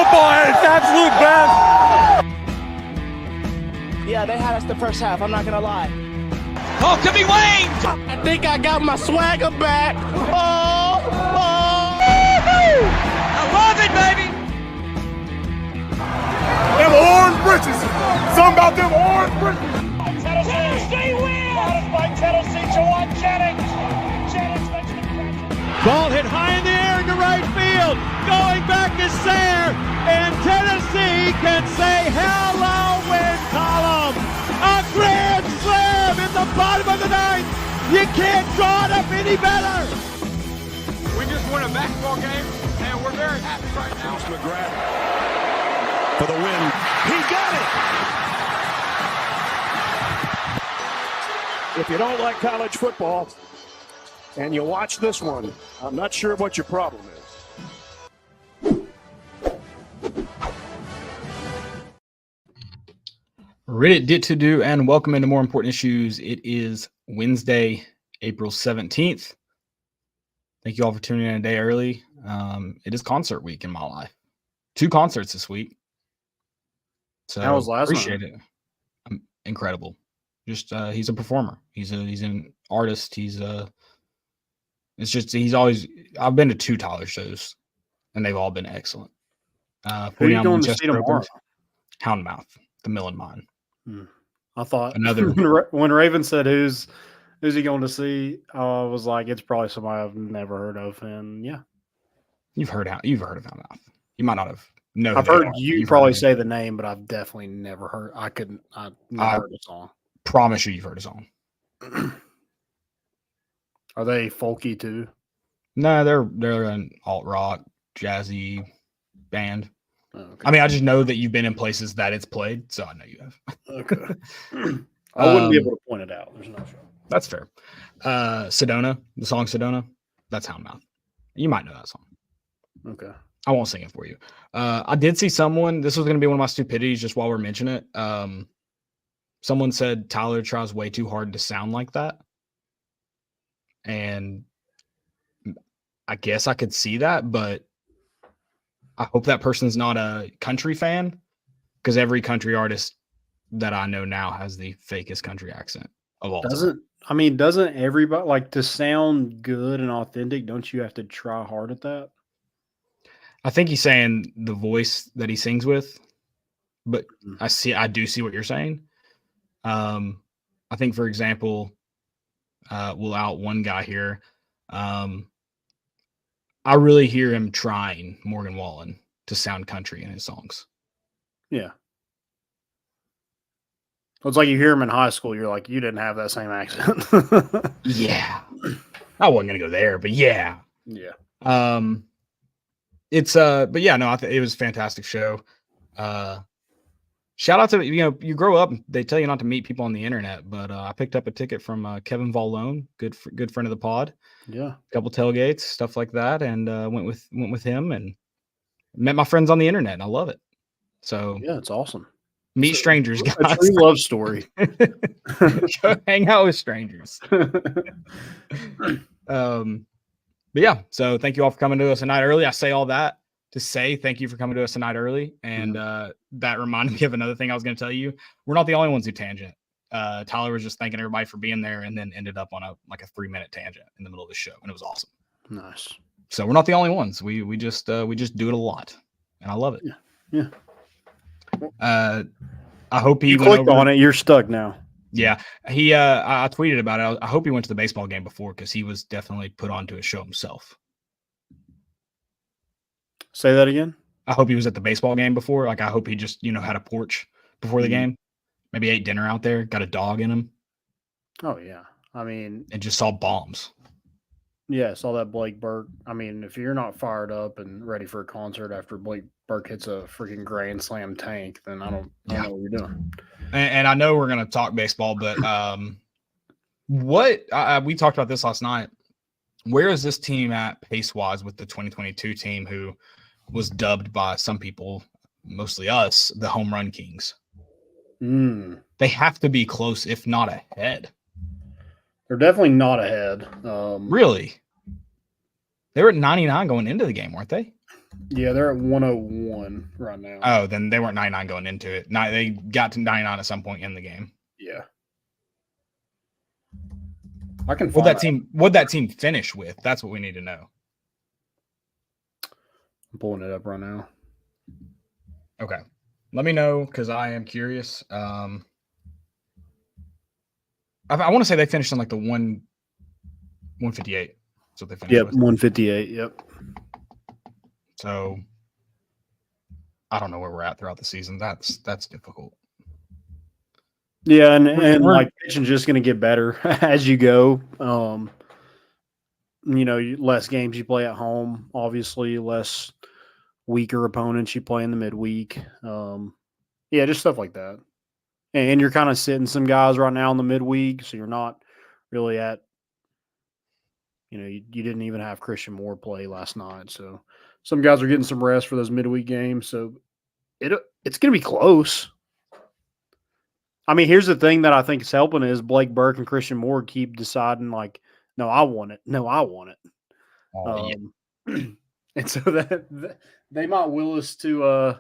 football at its absolute best. Yeah, they had us the first half, I'm not going to lie. Oh, could be Wayne. I think I got my swagger back. Oh. I love it, baby. Them orange britches. Something about them orange britches. Tennessee wins! By Tennessee, Jawan Jennings. Jennings makes the catch. Ball hit high in the air into right field. Going back is Sayre. And Tennessee can say hello win column. A grand slam in the bottom of the ninth. You can't draw it up any better. We just won a basketball game, and we're very happy right now. McGrath for the win. He got it. If you don't like college football and you watch this one, I'm not sure what your problem is. Reddit did to do, and welcome into More Important Issues. It is Wednesday, April 17th. Thank you all for tuning in a day early. It is concert week in my life. 2 concerts this week. So How was last appreciate it. Incredible. Just he's a performer. He's an artist. He's always. I've been to 2 Tyler shows, and they've all been excellent. Who are you going to see tomorrow? Houndmouth, the Mill and Mine. I thought Another when Raven said who's he going to see, I was like, it's probably somebody I've never heard of, and yeah, you've heard of Houndmouth. You might not have. No, I've heard you probably say the name, but I've definitely never heard. I never heard a song. Promise you, you've heard a song. Are they folky too? No, they're an alt rock, jazzy band. Oh, okay. I mean, I just know that you've been in places that it's played, so I know you have. Okay. I wouldn't be able to point it out. There's no show. That's fair. Sedona, the song Sedona, that's Houndmouth. You might know that song. Okay. I won't sing it for you. I did see someone, this was going to be one of my stupidities just while we're mentioning it. Someone said Tyler tries way too hard to sound like that. And I guess I could see that, but I hope that person's not a country fan, because every country artist that I know now has the fakest country accent of all time. Doesn't everybody, like, to sound good and authentic, don't you have to try hard at that? I think he's saying the voice that he sings with, but I do see what you're saying. I think, for example, we'll out one guy here. I really hear him trying, Morgan Wallen, to sound country in his songs. Yeah. Well, it's like you hear him in high school. You're like, you didn't have that same accent. Yeah. I wasn't going to go there, but yeah. Yeah. But yeah, no, it was a fantastic show. Shout out to, you grow up, they tell you not to meet people on the internet, but I picked up a ticket from Kevin Vallone, good friend of the pod. Yeah. A couple tailgates, stuff like that, and went with him and met my friends on the internet, and I love it. So yeah, it's awesome. Meet strangers, guys. A true love story. Hang out with strangers. But yeah, so thank you all for coming to us a night early. I say all that to say thank you for coming to us a night early. And that reminded me of another thing I was going to tell you. We're not the only ones who tangent. Tyler was just thanking everybody for being there and then ended up on a 3-minute tangent in the middle of the show. And it was awesome. Nice. So we're not the only ones. We just do it a lot. And I love it. Yeah. I hope he you clicked on it. You're stuck now. Yeah. He I tweeted about it. I hope he went to the baseball game before, because he was definitely put onto a show himself. Say that again. I hope he was at the baseball game before. Like, I hope he just, had a porch before the game. Maybe ate dinner out there, got a dog in him. Oh, yeah. And just saw bombs. Yeah, saw that Blake Burke. If you're not fired up and ready for a concert after Blake Burke hits a freaking grand slam tank, then I don't know what you're doing. And I know we're going to talk baseball, but we talked about this last night. Where is this team at pace-wise with the 2022 team, who was dubbed by some people, mostly us, the home run kings? They have to be close, if not ahead. They're definitely not ahead. Really? They were at 99 going into the game, weren't they? Yeah, they're at 101 right now. Oh, then they weren't 99 going into it. They got to 99 at some point in the game. Yeah. I can What find that team finish with? That's what we need to know. I'm pulling it up right now. Okay. Let me know because I am curious. I want to say they finished in like the 158. That's what they finished Yep, with. 158. Yep. So I don't know where we're at throughout the season. That's difficult. Yeah, and like pitching's just going to get better as you go. Less games you play at home, obviously, less weaker opponents you play in the midweek. Yeah, just stuff like that. And you're kind of sitting some guys right now in the midweek, so you're not really at, you didn't even have Christian Moore play last night. So some guys are getting some rest for those midweek games. So it's going to be close. I mean, here's the thing that I think is helping is Blake Burke and Christian Moore keep deciding like, no, I want it. No, I want it. Yeah. And so that they might will us to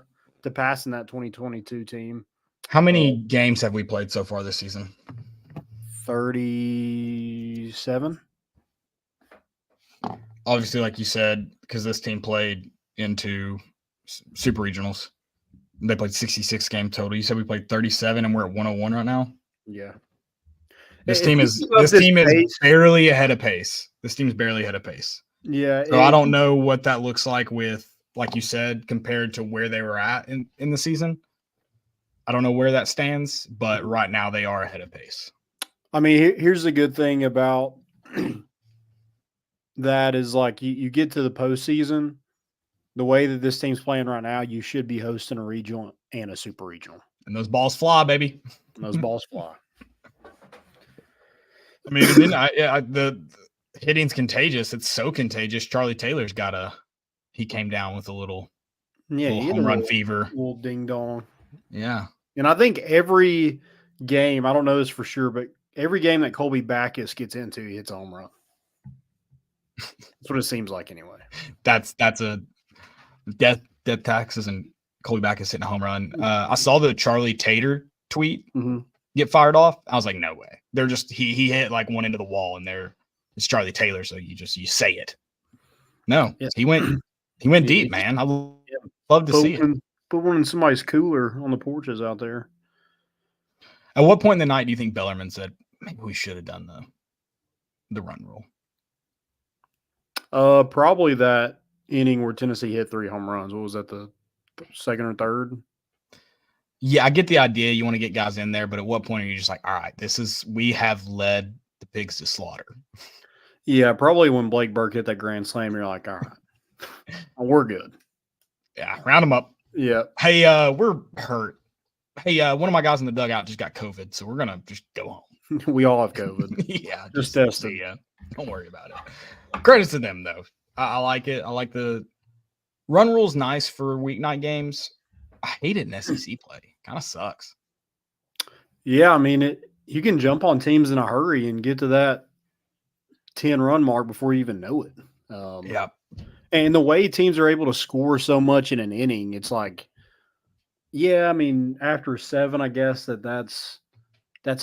pass in that 2022 team. How many games have we played so far this season? 37. Obviously, like you said, because this team played into super regionals. They played 66 game total. You said we played 37 and we're at 101 right now. Yeah. This team is barely ahead of pace. This team's barely ahead of pace. Yeah. So I don't know what that looks like with, like you said, compared to where they were at in the season. I don't know where that stands, but right now they are ahead of pace. I mean, here's the good thing about that is like you get to the postseason. The way that this team's playing right now, you should be hosting a regional and a super regional. And those balls fly, baby. And those balls fly. I mean, then the hitting's contagious. It's so contagious. Charlie Taylor's he came down with a little home run fever. Little ding dong. Yeah. And I think every game, I don't know this for sure, but every game that Colby Backus gets into, he hits a home run. That's what it seems like anyway. That's a death taxes and Colby Backus hitting a home run. I saw the Charlie Taylor tweet get fired off. I was like, no way. They're just he hit like one into the wall and it's Charlie Taylor, so you say it. No, yes. He went deep, man. I love to see it. Put one in somebody's cooler on the porches out there. At what point in the night do you think Bellarmine said maybe we should have done the run rule? Probably that inning where Tennessee hit 3 home runs. What was that, the second or third? Yeah, I get the idea. You want to get guys in there, but at what point are you just like, all right, we have led the pigs to slaughter? Yeah, probably when Blake Burke hit that grand slam, you're like, all right, we're good. Yeah, round them up. Yeah. Hey, we're hurt. Hey, one of my guys in the dugout just got COVID, so we're gonna just go home. We all have COVID. Yeah, just tested. Yeah, don't worry about it. Credits to them though. I like it. I like the run rule's nice for weeknight games. I hate it in SEC play. Kind of sucks. Yeah, I mean you can jump on teams in a hurry and get to that 10-run mark before you even know it. Yeah. And the way teams are able to score so much in an inning, it's like, yeah, I mean, after 7, I guess that's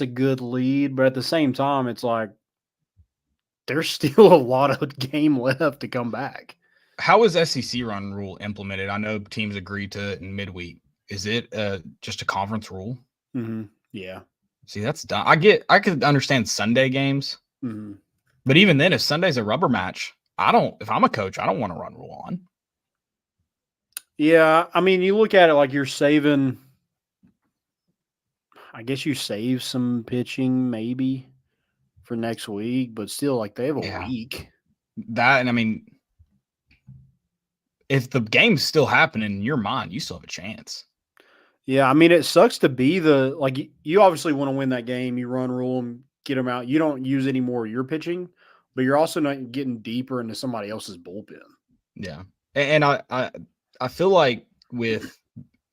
a good lead. But at the same time, it's like there's still a lot of game left to come back. How is SEC run rule implemented? I know teams agreed to it in midweek. Is it just a conference rule? Mm-hmm. Yeah. See, that's dumb. I could understand Sunday games. Mm-hmm. But even then, if Sunday's a rubber match, if I'm a coach, I don't want to run rule on. Yeah, I mean, you look at it like you're saving. I guess you save some pitching maybe for next week, but still, like they have a week. That, and I mean, if the game's still happening in your mind, you still have a chance. Yeah, I mean, it sucks to be you obviously want to win that game. You run rule and get them out. You don't use any more of your pitching, but you're also not getting deeper into somebody else's bullpen. Yeah, and I feel like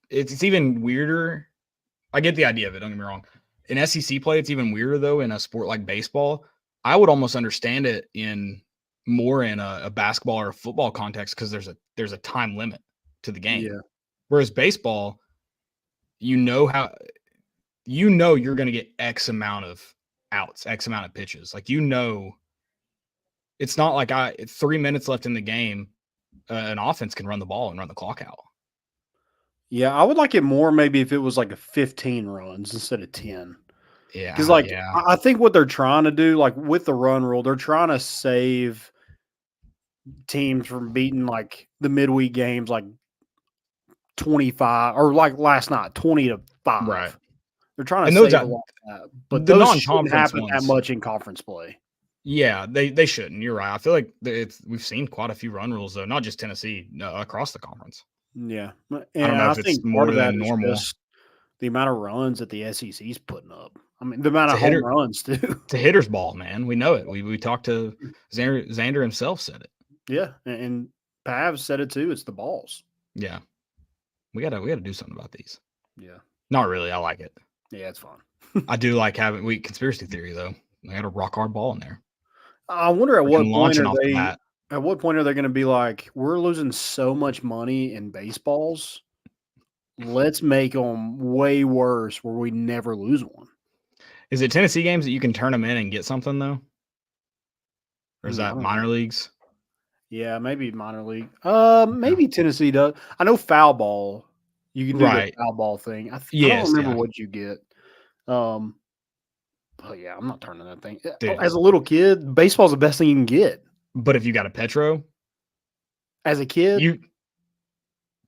it's even weirder. I get the idea of it. Don't get me wrong. In SEC play, it's even weirder though. In a sport like baseball, I would almost understand it in more in a basketball or a football context because there's a time limit to the game. Yeah. Whereas baseball, you're going to get X amount of outs, X amount of pitches. Like, it's not like 3 minutes left in the game, an offense can run the ball and run the clock out. Yeah, I would like it more maybe if it was like a 15 runs instead of 10. Yeah. Because, I think what they're trying to do, like with the run rule, they're trying to save teams from beating like the midweek games like 25 or like last night, 20-5. Right. They're trying to And save those a lot of that. But the those shouldn't non-conference happen that ones- much in conference play. Yeah, they shouldn't. You're right. I feel like we've seen quite a few run rules though, not just Tennessee, across the conference. Yeah. And I don't know I if it's think more part of that than is normal. just the amount of runs that the SEC's putting up. I mean, the amount It's of a hitter- home runs too. It's a hitter's ball, man. We know it. We talked to Xander himself said it. Yeah, and Pav said it too. It's the balls. Yeah. We gotta do something about these. Yeah. Not really. I like it. Yeah, it's fun. I do like having conspiracy theory though. I got a rock hard ball in there. I wonder at what Freaking point launching are off the they bat. at what point are they going to be like, we're losing so much money in baseballs. Let's make them way worse where we never lose one. Is it Tennessee games that you can turn them in and get something though? Or is that minor leagues? Yeah, maybe minor league. Maybe Tennessee does. I know foul ball. You can do the foul ball thing. I don't remember what you get. But yeah, I'm not turning that thing. Dude. As a little kid, baseball's the best thing you can get. But if you got a Petro, as a kid, you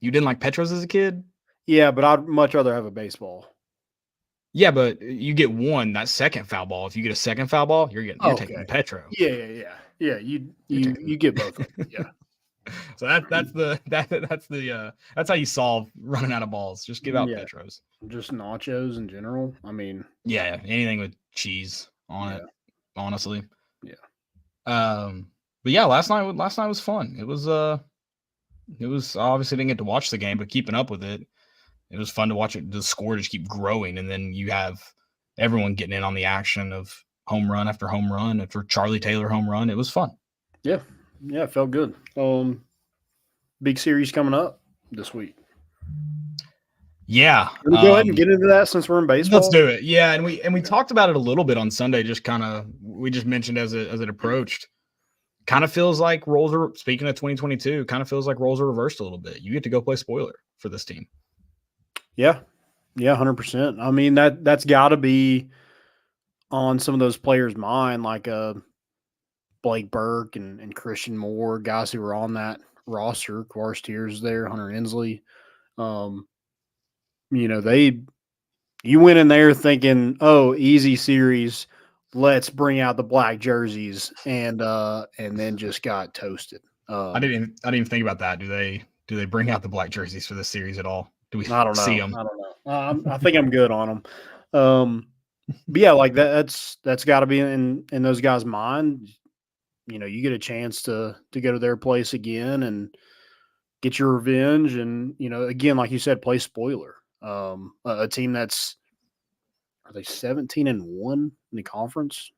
didn't like Petros as a kid? Yeah, but I'd much rather have a baseball. Yeah, but you get that second foul ball. If you get a second foul ball, you're taking the Petro. Yeah. You get both of them. Yeah. So that's how you solve running out of balls. Just give out Petros. Just nachos in general. I mean, yeah, anything with cheese on it. Honestly, yeah. But yeah, last night was fun. It was obviously didn't get to watch the game, but keeping up with it, it was fun to watch it. The score just keep growing, and then you have everyone getting in on the action of home run after home run after Charlie Taylor home run. It was fun. Yeah, it felt good. Big series coming up this week. Yeah, Can we go ahead and get into that since we're in baseball? Let's do it. Yeah, and we talked about it a little bit on Sunday. Just we just mentioned as it approached. Kind of feels like roles are, speaking of 2022, kind of feels like roles are reversed a little bit. You get to go play spoiler for this team. Yeah, 100%. I mean, that's got to be on some of those players' mind, like Blake Burke and Christian Moore, guys who were on that roster. Quarstiers there, Hunter Inslee. You went in there thinking, oh, easy series. Let's bring out the black jerseys, and then just got toasted. I didn't even think about that. Do they bring out the black jerseys for this series at all? Do we I don't know. see them? I don't know. I think I'm good on them. But yeah, like that's got to be in those guys' mind. You get a chance to go to their place again and get your revenge, and again, like you said, play spoiler. A team that's, are they 17-1 in the conference?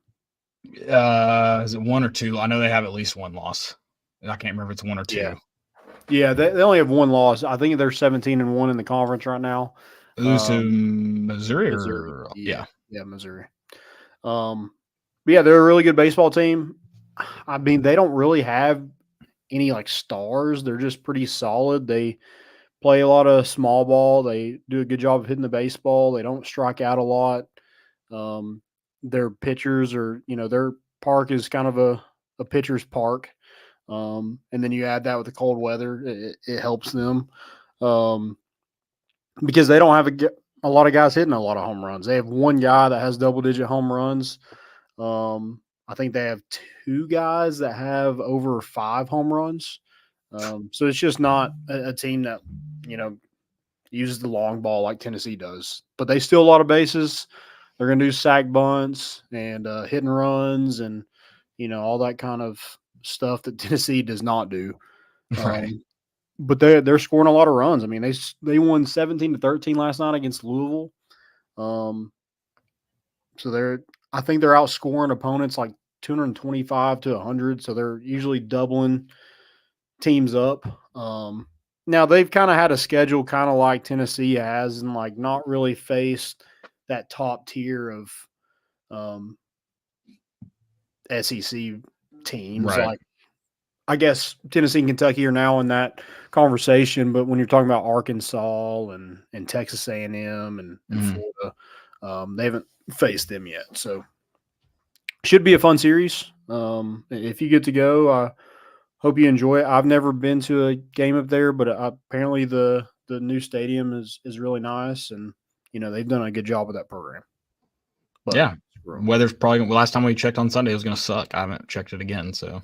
Is it 1 or 2? I know they have at least one loss. I can't remember if it's 1 or 2. Yeah, they only have one loss. I think they're 17-1 in the conference right now. Lose to Missouri. Yeah, Missouri. But yeah, they're a really good baseball team. I mean, they don't really have any like stars. They're just pretty solid. They play a lot of small ball. They do a good job of hitting the baseball. They don't strike out a lot. Their pitchers are, their park is kind of a pitcher's park. And then you add that with the cold weather, it helps them. Because they don't have a lot of guys hitting a lot of home runs. They have one guy that has double-digit home runs. I think they have 2 guys that have over 5 home runs. So it's just not a team that, uses the long ball like Tennessee does. But they steal a lot of bases. They're going to do sack bunts and hit and runs and, all that kind of stuff that Tennessee does not do. Right. But they're scoring a lot of runs. I mean, they won 17-13 last night against Louisville. So I think they're outscoring opponents like 225 to 100, so they're usually doubling teams up. Now they've kind of had a schedule kind of like Tennessee has, and like not really faced that top tier of SEC teams. Right. Like I guess Tennessee and Kentucky are now in that conversation, but when you're talking about Arkansas and Texas A&M and Florida, they haven't faced them yet. So should be a fun series. If you get to go, I hope you enjoy it. I've never been to a game up there, but apparently the new stadium is really nice, and they've done a good job with that program. But yeah, weather's probably last time we checked on Sunday it was going to suck. I haven't checked it again, so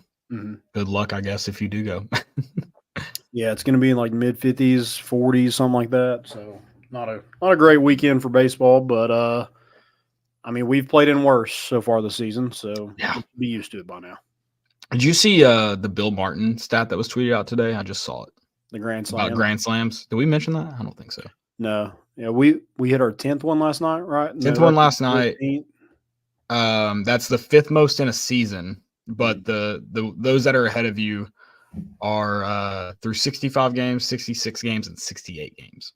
good luck, I guess, if you do go. Yeah, it's going to be in like mid 50s, 40s, something like that. So not a great weekend for baseball, but I mean, we've played in worse so far this season, so we'll be used to it by now. Did you see the Bill Martin stat that was tweeted out today? I just saw it. The Grand Slam. About Grand Slams. Did we mention that? I don't think so. No. Yeah, we hit our 10th one last night, right? 10th one last night. That's the 5th most in a season, but the those that are ahead of you are through 65 games, 66 games, and 68 games.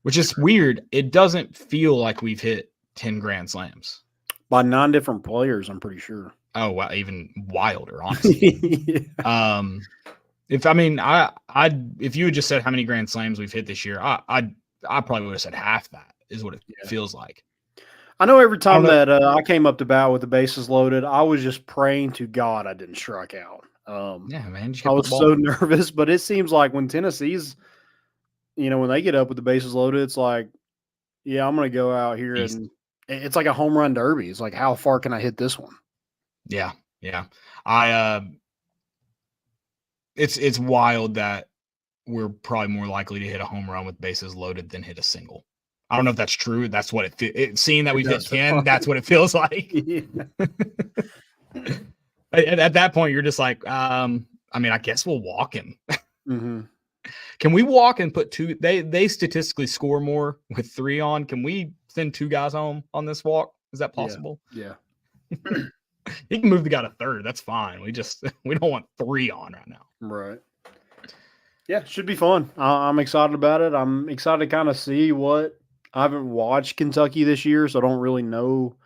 Which is weird. It doesn't feel like we've hit 10 Grand Slams. By 9 different players, I'm pretty sure. Oh, wow, even wilder, honestly. Yeah. If you had just said how many Grand Slams we've hit this year, I probably would have said half that is what it feels like. I know every time that I came up to bat with the bases loaded, I was just praying to God I didn't strike out. Yeah, man. I was so nervous, but it seems like when Tennessee's, when they get up with the bases loaded, it's like, yeah, I'm going to go out here and it's like a home run derby. It's like, how far can I hit this one? Yeah. Yeah. It's wild that we're probably more likely to hit a home run with bases loaded than hit a single. I don't know if that's true. That's what seeing that we've hit 10, that's what it feels like. Yeah. At that point, you're just like, I guess we'll walk him. Can we walk and put 2? They statistically score more with 3 on. Can we send 2 guys home on this walk? Is that possible? Yeah. He can move the guy to third. That's fine. We don't want 3 on right now. Right. Yeah, should be fun. I'm excited about it. I'm excited to kind of see what I haven't watched Kentucky this year, so I don't really know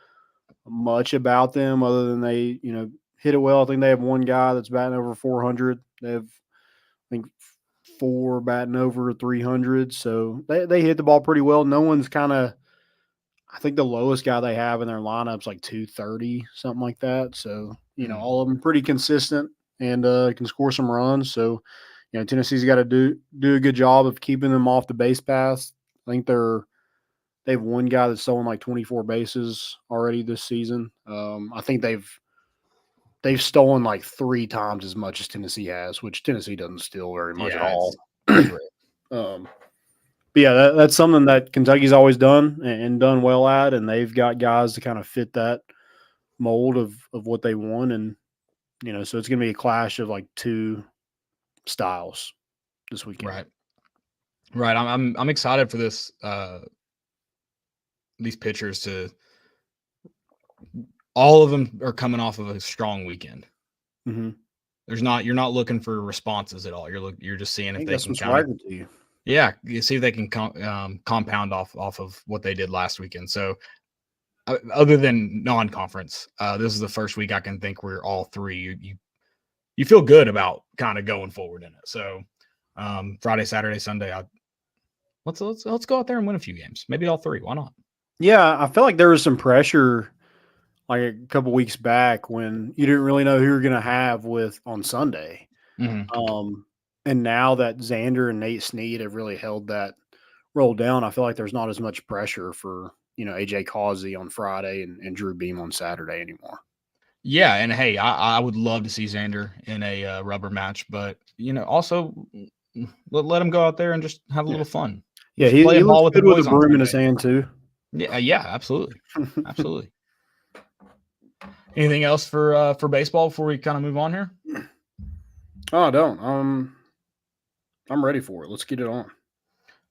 much about them other than they, hit it well. I think they have one guy that's batting over 400. They have, I think, 4 batting over 300. So they hit the ball pretty well. No one's kind of, I think the lowest guy they have in their lineup's like 230, something like that. So, all of them pretty consistent and can score some runs. So, Tennessee's got to do a good job of keeping them off the base paths. I think they have one guy that's stolen like 24 bases already this season. I think they've stolen like 3 times as much as Tennessee has, which Tennessee doesn't steal very much at all. But yeah, that's something that Kentucky's always done and done well at, and they've got guys to kind of fit that mold of what they want, and so it's going to be a clash of like 2 styles this weekend. Right. I'm excited for this. These pitchers all of them are coming off of a strong weekend. Mm-hmm. You're not looking for responses at all. You're just seeing if they can you see if they can compound off of what they did last weekend. So other than non-conference, this is the first week I can think where all 3 you feel good about kind of going forward in it. So Friday, Saturday, Sunday, let's go out there and win a few games. Maybe all 3. Why not? Yeah, I feel like there was some pressure like a couple weeks back when you didn't really know who you were going to have on Sunday. Mm-hmm. And now that Xander and Nate Snead have really held that roll down, I feel like there's not as much pressure for, AJ Causey on Friday and Drew Beam on Saturday anymore. Yeah, and hey, I would love to see Xander in a rubber match, but also let him go out there and just have a little fun. Yeah, he looks good with a broom in his hand too. Yeah, absolutely, absolutely. Anything else for baseball before we kind of move on here? Oh, I don't. I'm ready for it. Let's get it on.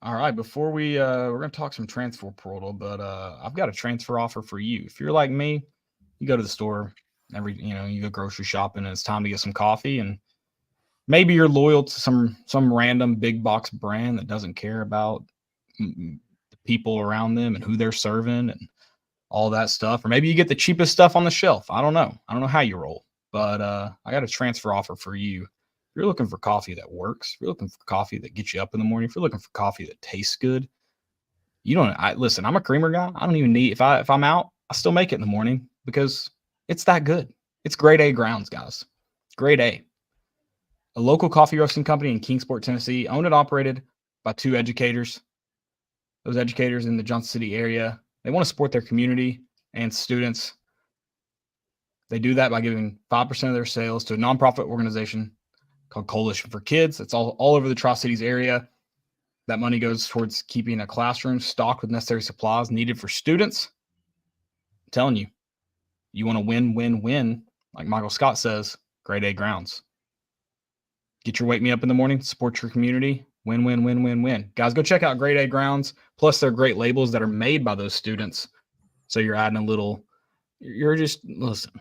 All right. Before we're going to talk some transfer portal, but I've got a transfer offer for you. If you're like me, you go to the store, You go grocery shopping and it's time to get some coffee, and maybe you're loyal to some random big box brand that doesn't care about the people around them and who they're serving and all that stuff. Or maybe you get the cheapest stuff on the shelf. I don't know how you roll, but I got a transfer offer for you. If you're looking for coffee that works, if you're looking for coffee that gets you up in the morning, if you're looking for coffee that tastes good, listen, I'm a creamer guy. I don't even need, if I'm out, I still make it in the morning because it's that good. It's grade A grounds, guys. Grade A. A local coffee roasting company in Kingsport, Tennessee, owned and operated by 2 educators. Those educators in the Johnson City area, they want to support their community and students. They do that by giving 5% of their sales to a nonprofit organization called Coalition for Kids. It's all over the Tri-Cities area. That money goes towards keeping a classroom stocked with necessary supplies needed for students. I'm telling you, you want to win, like Michael Scott says, grade A grounds. Get your wake me up in the morning, support your community, win. Guys, go check out grade A grounds. Plus, they're great labels that are made by those students. So you're adding listen,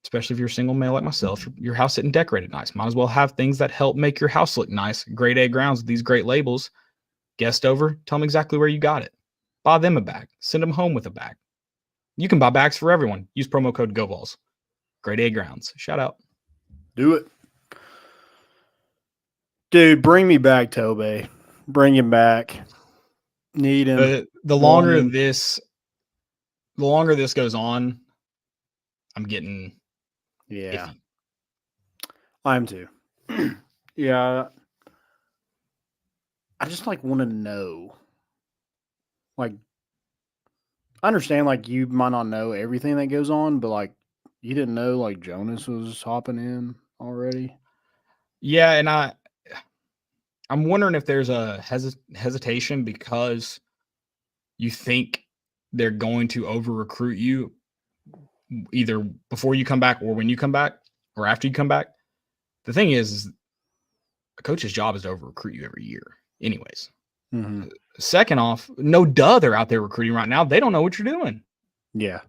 especially if you're a single male like myself, your house isn't decorated nice. Might as well have things that help make your house look nice. Grade A grounds with these great labels. Guest over, tell them exactly where you got it. Buy them a bag. Send them home with a bag. You can buy bags for everyone. Use promo code GOVOLS. Grade A grounds. Shout out. Do it. Dude, bring me back Tobe. Bring him back. Need him. The longer this goes on, I'm getting yeah. iffy. I'm too. Yeah. I just want to know. I understand you might not know everything that goes on, but you didn't know Jonas was hopping in already. Yeah, and I'm wondering if there's a hesitation because you think they're going to over-recruit you either before you come back or when you come back or after you come back. The thing is a coach's job is to over-recruit you every year anyways. Mm-hmm. Second off, no duh, they're out there recruiting right now. They don't know what you're doing. Yeah.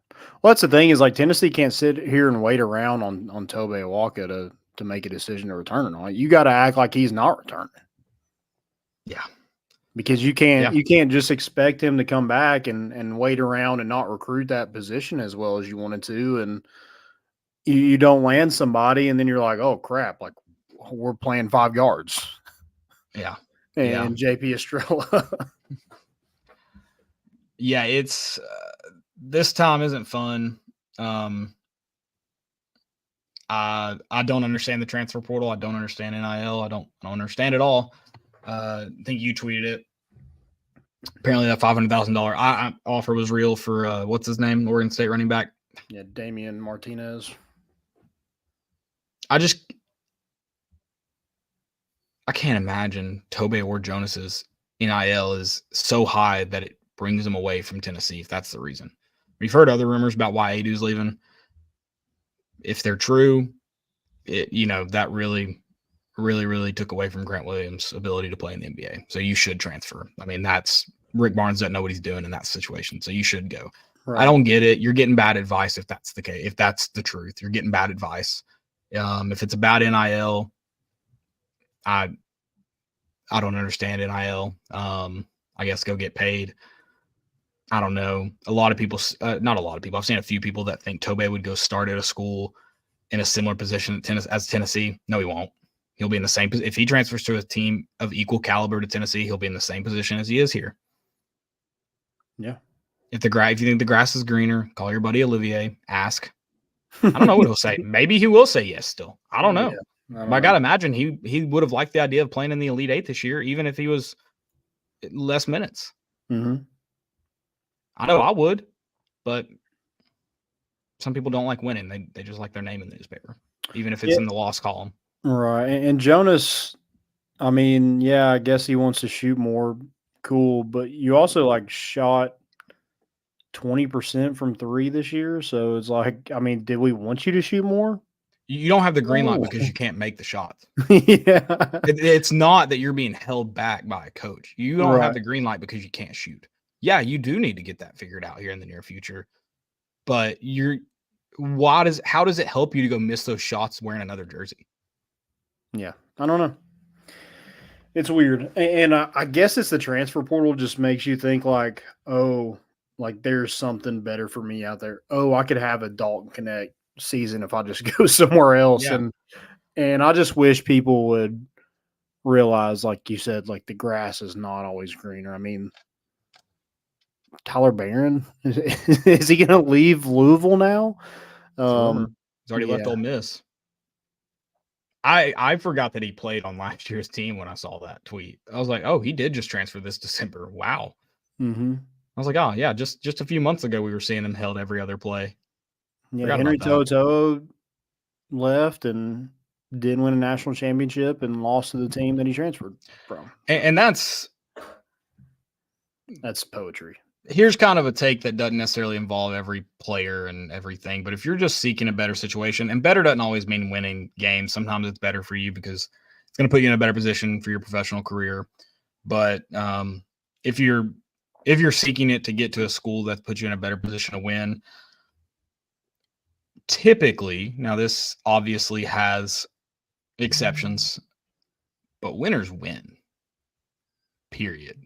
Well, that's the thing is Tennessee can't sit here and wait around on Tobe Awaka to make a decision to return or not. You got to act like he's not returning. Yeah. Because you can't just expect him to come back and wait around and not recruit that position as well as you wanted to. And you don't land somebody and then you're like, oh crap, we're playing 5 yards. Yeah. And JP Estrella. Yeah, it's this time isn't fun. I don't understand the transfer portal. I don't understand NIL. I don't understand it all. I think you tweeted it. Apparently that $500,000 offer was real for what's his name? Oregon State running back. Yeah, Damian Martinez. I can't imagine Tobe or Jonas's NIL is so high that it brings them away from Tennessee if that's the reason. We've heard other rumors about why Adu's leaving. If they're true, that really, really, really took away from Grant Williams' ability to play in the NBA. So you should transfer. I mean, Rick Barnes doesn't know what he's doing in that situation. So you should go. Right. I don't get it. You're getting bad advice if that's the case. If that's the truth, you're getting bad advice. If it's about NIL, I don't understand NIL. I guess go get paid. I don't know. A lot of people, not a lot of people. I've seen a few people that think Tobe would go start at a school in a similar position as Tennessee. No, he won't. He'll be in the same position. If he transfers to a team of equal caliber to Tennessee, he'll be in the same position as he is here. Yeah. If you think the grass is greener, call your buddy Olivier. Ask. I don't know what he'll say. Maybe he will say yes still. I don't know. Yeah, I got to imagine he would have liked the idea of playing in the Elite Eight this year, even if he was less minutes. Mm-hmm. I know I would, but some people don't like winning. They just like their name in the newspaper, even if it's in the loss column. Right. And Jonas, I mean, yeah, I guess he wants to shoot more. Cool. But you also shot 20% from 3 this year. So it's did we want you to shoot more? You don't have the green light because you can't make the shots. Yeah. It's not that you're being held back by a coach. You don't have the green light because you can't shoot. Yeah, you do need to get that figured out here in the near future. But how does it help you to go miss those shots wearing another jersey? Yeah, I don't know. It's weird, and I guess it's the transfer portal just makes you think like, oh, like there's something better for me out there. Oh, I could have a Dalton Connect season if I just go somewhere else, Yeah. and I just wish people would realize, like you said, like the grass is not always greener. I mean, Tyler Barron is he going to leave Louisville now? He's already left Ole Miss. I forgot that he played on last year's team when I saw that tweet. I was like, oh, he did just transfer this December. Wow. Mm-hmm. I was like, oh yeah, just a few months ago we were seeing him held every other play. Yeah, Henry To'oTo'o left and didn't win a national championship and lost to the team that he transferred from. And that's poetry. Here's kind of a take that doesn't necessarily involve every player and everything, but if you're just seeking a better situation, and better doesn't always mean winning games. Sometimes it's better for you because it's going to put you in a better position for your professional career. But if you're seeking it to get to a school that puts you in a better position to win, typically, now this obviously has exceptions, but winners win. Period.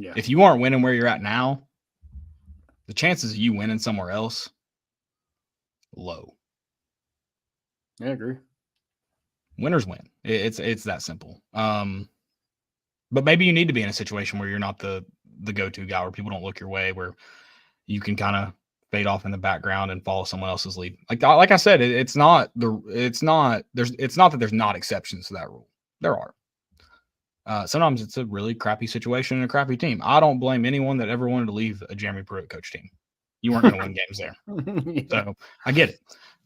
Yeah. If you aren't winning where you're at now, the chances of you winning somewhere else, low. I agree. Winners win. It's that simple. But maybe you need to be in a situation where you're not the go-to guy, where people don't look your way, where you can kind of fade off in the background and follow someone else's lead. Like I said, it's not that there's not exceptions to that rule. There are. Sometimes it's a really crappy situation and a crappy team. I don't blame anyone that ever wanted to leave a Jeremy Pruitt coach team. You weren't going to win games there. Yeah. So I get it.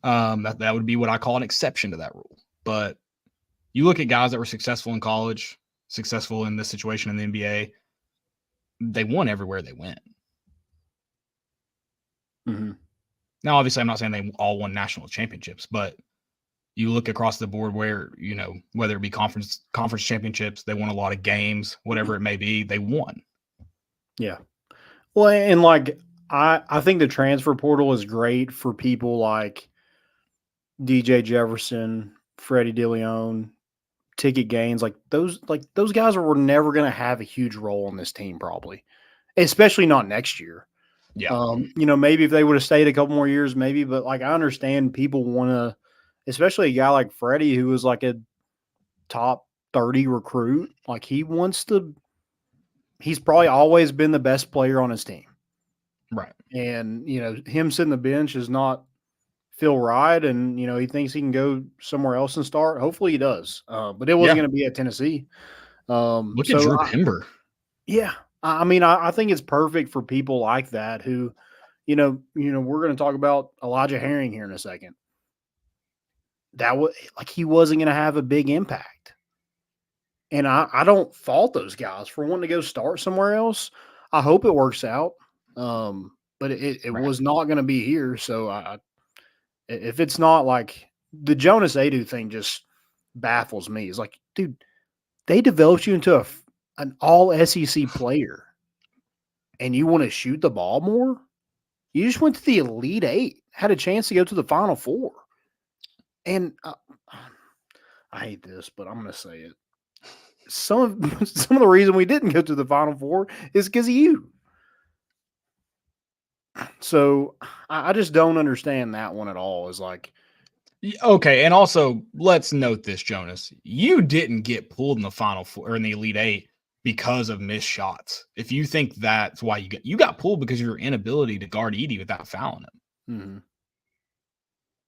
That would be what I call an exception to that rule. But you look at guys that were successful in college, successful in this situation in the NBA, they won everywhere they went. Mm-hmm. Now, obviously, I'm not saying they all won national championships, but you look across the board where, whether it be conference championships, they won a lot of games, whatever it may be, they won. Yeah. Well, and like I think the transfer portal is great for people like DJ Jefferson, Freddie DeLeon, Ticket Gaines. Like those guys were never going to have a huge role on this team, probably, especially not next year. Yeah. Maybe if they would have stayed a couple more years, maybe. But like I understand people want to. Especially a guy like Freddie, who was like a top 30 recruit. Like he's probably always been the best player on his team. Right. And, him sitting the bench does not feel right. And, he thinks he can go somewhere else and start. Hopefully he does. But it wasn't going to be at Tennessee. Look at Drew Pember. Yeah. I mean, I think it's perfect for people like that who, we're going to talk about Elijah Herring here in a second. That was like he wasn't going to have a big impact. And I don't fault those guys for wanting to go start somewhere else. I hope it works out. But it was not going to be here. So if it's not like the Jonas Adu thing just baffles me. It's like, dude, they developed you into an all SEC player and you want to shoot the ball more? You just went to the Elite Eight, had a chance to go to the Final Four. And I hate this, but I'm going to say it. Some of the reason we didn't go to the Final Four is because of you. So I just don't understand that one at all. Is like, okay, and also let's note this, Jonas. You didn't get pulled in the Final Four or in the Elite Eight because of missed shots. If you think that's why you got pulled because of your inability to guard Edey without fouling him. Mm-hmm.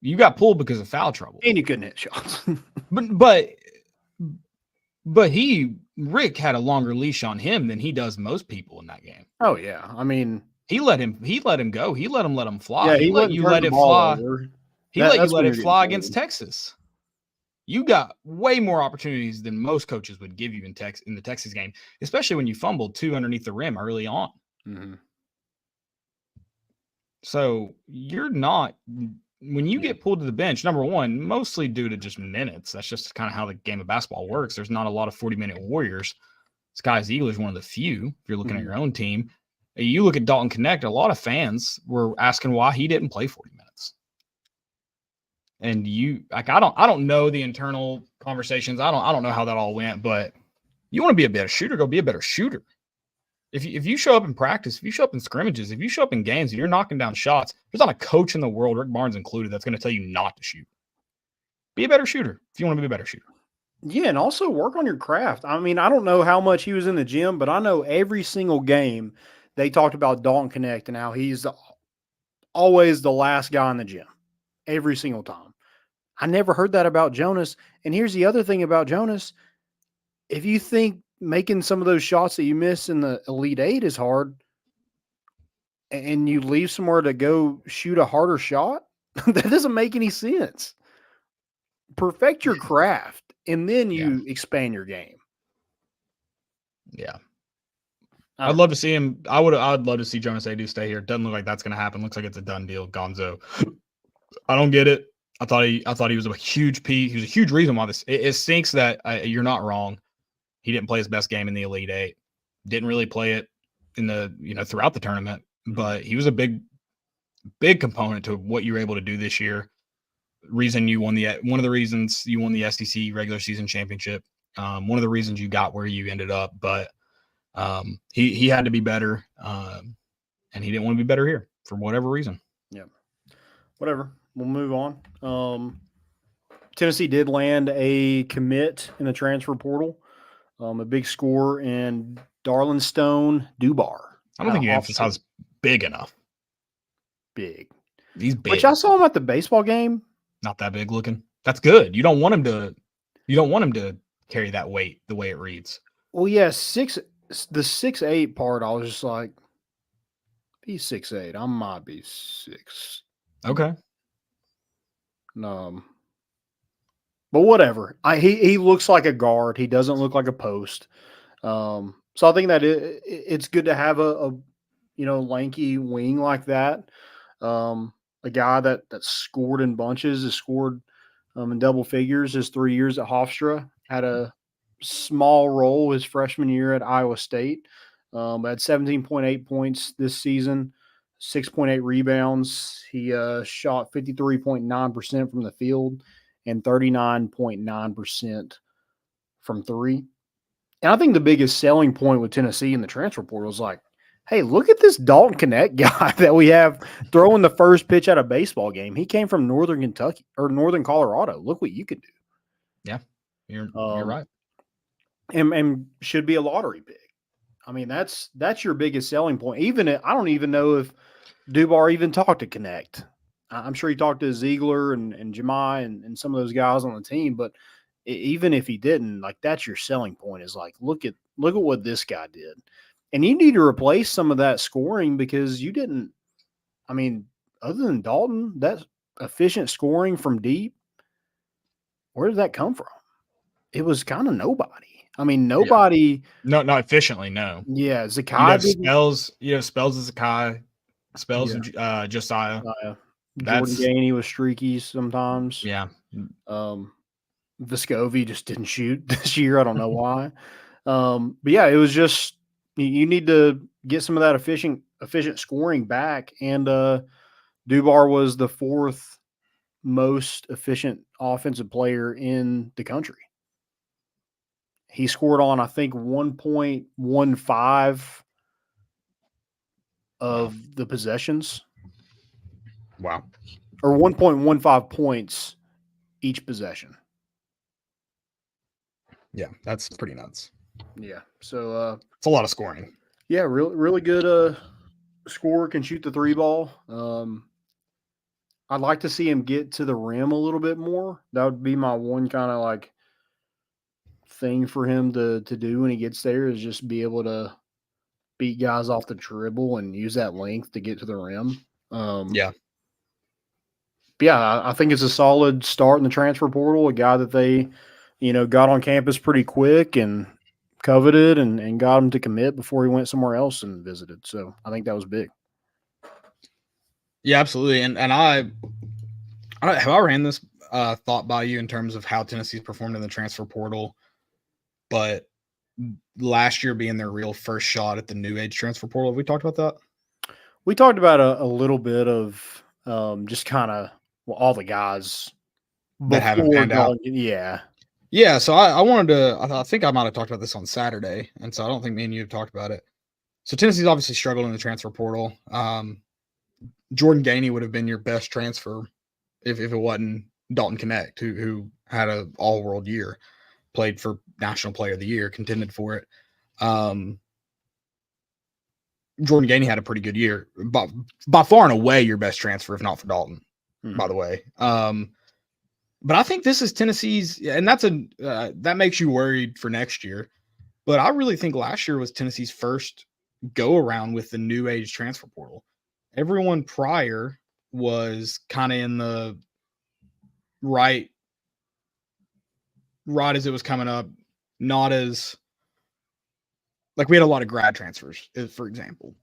You got pulled because of foul trouble. And you couldn't hit shots. but Rick had a longer leash on him than he does most people in that game. Oh yeah. I mean, he let him go. He let him fly. Yeah, he let you let it fly. He let you let it fly against Texas. You got way more opportunities than most coaches would give you in the Texas game, especially when you fumbled 2 underneath the rim early on. Mm-hmm. So you're not. When you get pulled to the bench, number one, mostly due to just minutes. That's just kind of how the game of basketball works. There's not a lot of 40-minute warriors. Sky's Eagle is one of the few. If you're looking at your own team, you look at Dalton Connect. A lot of fans were asking why he didn't play 40 minutes. and I don't know the internal conversations. I don't know how that all went, but you want to be a better shooter, go be a better shooter. If you show up in practice, if you show up in scrimmages, if you show up in games and you're knocking down shots, there's not a coach in the world, Rick Barnes included, that's going to tell you not to shoot. Be a better shooter if you want to be a better shooter. Yeah, and also work on your craft. I mean, I don't know how much he was in the gym, but I know every single game they talked about Dalton Connect and how he's always the last guy in the gym every single time. I never heard that about Jonas. And here's the other thing about Jonas. If you think making some of those shots that you miss in the Elite Eight is hard and you leave somewhere to go shoot a harder shot, that doesn't make any sense. Perfect your craft and then you expand your game. Yeah. I'd love to see him. I'd love to see Jonas Adu stay here. Doesn't look like that's going to happen. Looks like it's a done deal. Gonzo. I don't get it. I thought he was a huge piece. He was a huge reason why this. It stinks that you're not wrong. He didn't play his best game in the Elite Eight. Didn't really play it in the throughout the tournament. But he was a big component to what you were able to do this year. One of the reasons you won the SEC regular season championship. One of the reasons you got where you ended up. But he had to be better, and he didn't want to be better here for whatever reason. Yeah, whatever. We'll move on. Tennessee did land a commit in the transfer portal, a big score in Darlinstone Dubar. I don't think you emphasized big enough. Big. He's big. Which I saw him at the baseball game. Not that big looking. That's good. You don't want him to carry that weight the way it reads. Well, yeah, the 6'8" part, I was just like, he's 6'8". I might be 6. Okay. But whatever. He looks like a guard. He doesn't look like a post. So I think that it's good to have a lanky wing like that. A guy that scored in bunches, has scored in double figures his 3 years at Hofstra, had a small role his freshman year at Iowa State, but had 17.8 points this season, 6.8 rebounds. He shot 53.9% from the field and 39.9% from three. And I think the biggest selling point with Tennessee in the transfer portal is like, hey, look at this Dalton Connect guy that we have throwing the first pitch at a baseball game. He came from Northern Kentucky or Northern Colorado. Look what you could do. Yeah, you're right. And should be a lottery pick. I mean, that's your biggest selling point. I don't even know if Dubar even talked to Connect. I'm sure he talked to Ziegler and Jemai and some of those guys on the team, but even if he didn't, like, that's your selling point is like, look at what this guy did. And you need to replace some of that scoring because you didn't, I mean, other than Dalton, that efficient scoring from deep, where did that come from? It was kind of nobody. I mean, nobody. Yeah. No, not efficiently, no. Yeah, Zakai. You have Spells as Zakai, Spells and Josiah. Jordan Gainey was streaky sometimes. Yeah. Vescovi just didn't shoot this year. I don't know why. But yeah, it was just you need to get some of that efficient scoring back. And Dubar was the fourth most efficient offensive player in the country. He scored on, I think, 1.15 of the possessions. Wow. Or 1.15 points each possession. Yeah, that's pretty nuts. Yeah. So it's a lot of scoring. Yeah, really good scorer, can shoot the three ball. I'd like to see him get to the rim a little bit more. That would be my one kind of like thing for him to do when he gets there, is just be able to beat guys off the dribble and use that length to get to the rim. Yeah. But yeah, I think it's a solid start in the transfer portal, a guy that they, got on campus pretty quick and coveted and got him to commit before he went somewhere else and visited. So I think that was big. Yeah, absolutely. And I ran this thought by you in terms of how Tennessee's performed in the transfer portal, but last year being their real first shot at the new age transfer portal. Have we talked about that? We talked about a little bit of just kind of all the guys that haven't Before panned out. Dalton, yeah. Yeah, so I wanted to. I think I might have talked about this on Saturday, and so I don't think me and you have talked about it. So Tennessee's obviously struggled in the transfer portal. Jordan Gainey would have been your best transfer if it wasn't Dalton Connect, who had an all-world year, played for National Player of the Year, contended for it. Jordan Gainey had a pretty good year, by far and away your best transfer, if not for Dalton, by the way. But I think this is Tennessee's, and that makes you worried for next year. But I really think last year was Tennessee's first go around with the new age transfer portal. Everyone prior was kind of in the right as it was coming up, not as like we had a lot of grad transfers, for example.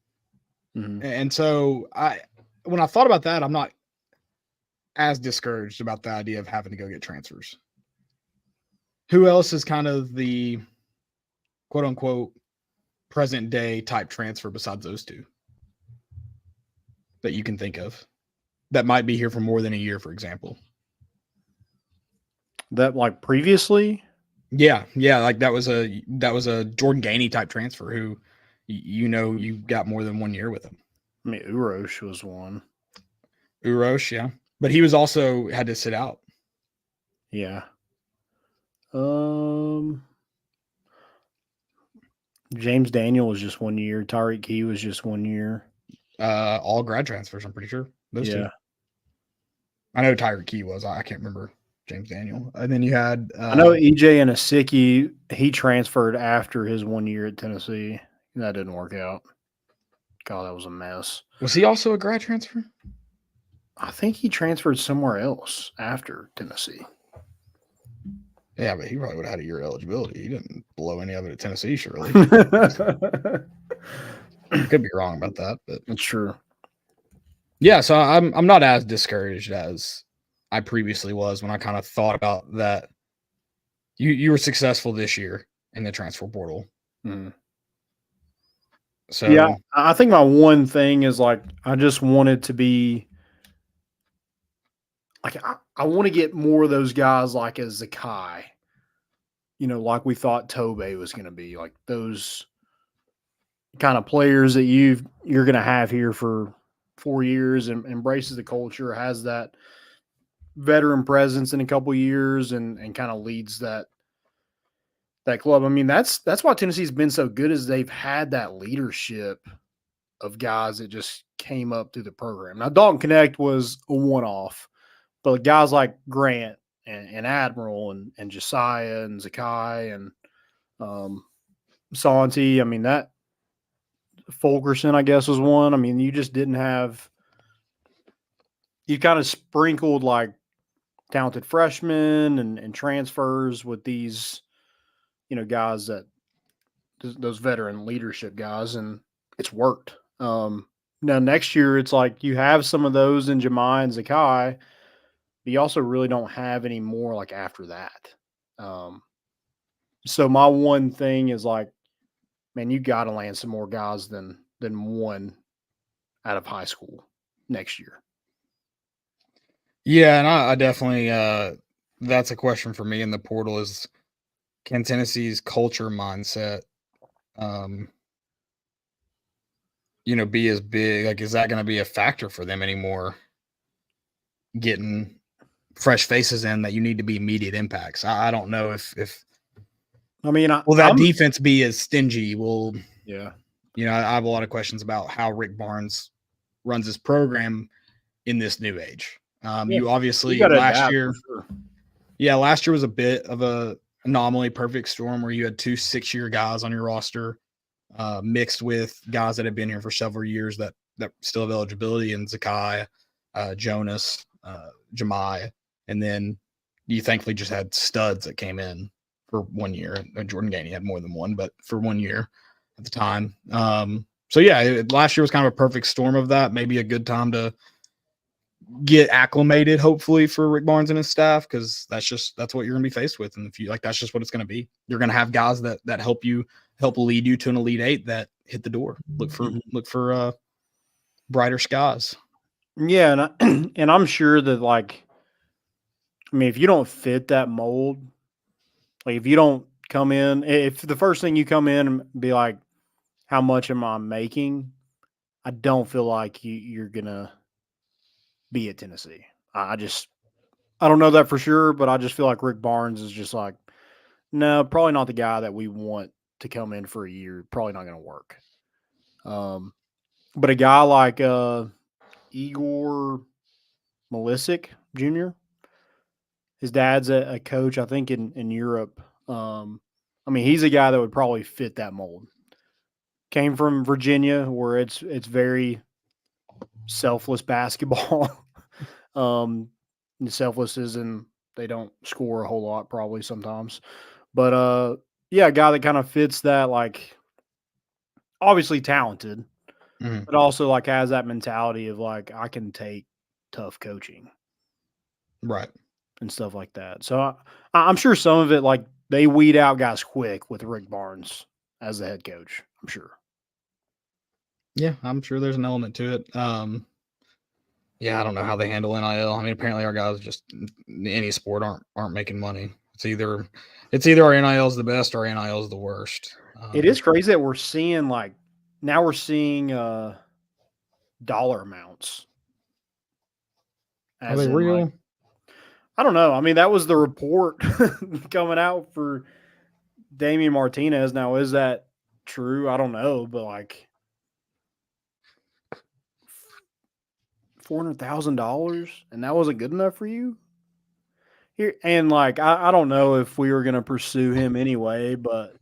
And so when I thought about that, I'm not as discouraged about the idea of having to go get transfers. Who else is kind of the quote unquote present day type transfer besides those two that you can think of that might be here for more than a year, for example? That like previously? Yeah. Like that was a Jordan Gainey type transfer who, you got more than 1 year with him. I mean, Urosh was one. Urosh, yeah, but he was also had to sit out. Yeah. James Daniel was just 1 year. Tyreek Key was just 1 year. All grad transfers, I'm pretty sure. Those two. I know Tyreek Key was. I can't remember James Daniel. And then you had I know EJ and Asicki, he transferred after his 1 year at Tennessee. That didn't work out. God, that was a mess. Was he also a grad transfer? I think he transferred somewhere else after Tennessee. Yeah, but he probably would have had a year eligibility. He didn't blow any of it at Tennessee, surely. Could be wrong about that, but it's true. Yeah, so I'm not as discouraged as I previously was when I kind of thought about that. You were successful this year in the transfer portal. So yeah, I think my one thing is like I just wanted to be like I want to get more of those guys like a Zakai, like we thought Tobe was going to be, like those kind of players that you're going to have here for 4 years and embraces the culture, has that veteran presence in a couple years and kind of leads that club. I mean, that's why Tennessee's been so good, is they've had that leadership of guys that just came up through the program. Now, Dalton Connect was a one-off, but guys like Grant and Admiral and Josiah and Zakai and Santi, I mean, that Fulkerson, I guess, was one. I mean, you just didn't have – you kind of sprinkled like talented freshmen and transfers with these – guys that those veteran leadership guys, and it's worked. Now next year, it's like you have some of those in Jemai and Zakai, but you also really don't have any more like after that. So my one thing is like, man, you got to land some more guys than one out of high school next year. Yeah, and I definitely that's a question for me in the portal is, can Tennessee's culture mindset, be as big? Like, is that going to be a factor for them anymore? Getting fresh faces in that you need to be immediate impacts. I don't know if I mean, will that defense be as stingy? Yeah. I have a lot of questions about how Rick Barnes runs his program in this new age. You obviously last year, last year was a bit of a anomaly, perfect storm, where you had 2 6-year guys on your roster, mixed with guys that have been here for several years that still have eligibility, and Zakai, Jonas, Jemai, and then you thankfully just had studs that came in for 1 year. Jordan Gainey had more than one, but for 1 year at the time. So yeah, last year was kind of a perfect storm of that. Maybe a good time to get acclimated, hopefully, for Rick Barnes and his staff, because that's what you're going to be faced with in the future. Like, that's just what it's going to be. You're going to have guys that help lead you to an Elite Eight that hit the door. Look for brighter skies. Yeah, and I'm sure that, like, I mean, if you don't fit that mold, like if you don't come in, if the first thing you come in and be like, how much am I making? I don't feel like you're going to be at Tennessee. I don't know that for sure, but I just feel like Rick Barnes is just like, no, probably not the guy that we want to come in for a year. Probably not going to work. But a guy like Igor Milicic Jr., his dad's a coach, I think, in Europe. I mean, he's a guy that would probably fit that mold. Came from Virginia, where it's very selfless basketball. Selfless is in they don't score a whole lot probably sometimes. But yeah, a guy that kind of fits that, like, obviously talented, but also like has that mentality of like, I can take tough coaching. Right. And stuff like that. So I'm sure some of it, like, they weed out guys quick with Rick Barnes as the head coach. I'm sure. Yeah, I'm sure there's an element to it. Yeah, I don't know how they handle NIL. I mean, apparently our guys just in any sport aren't making money. It's either our NIL is the best or our NIL is the worst. It is crazy that we're seeing dollar amounts. Are they real? Like, I don't know. I mean, that was the report coming out for Damian Martinez. Now, is that true? I don't know, but like $400,000, and that wasn't good enough for you? Here, and like, I don't know if we were going to pursue him anyway, but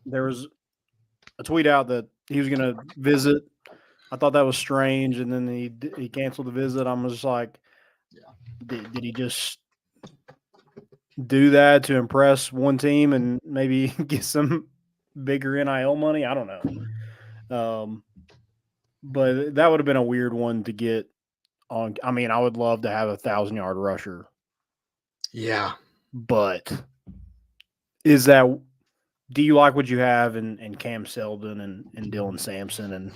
there was a tweet out that he was going to visit. I thought that was strange, and then he canceled the visit. I'm just like, did he just do that to impress one team and maybe get some bigger NIL money? I don't know. But that would have been a weird one to get on. I mean, I would love to have a 1,000-yard rusher. Yeah. But do you like what you have in Cam Seldon and Dylan Sampson and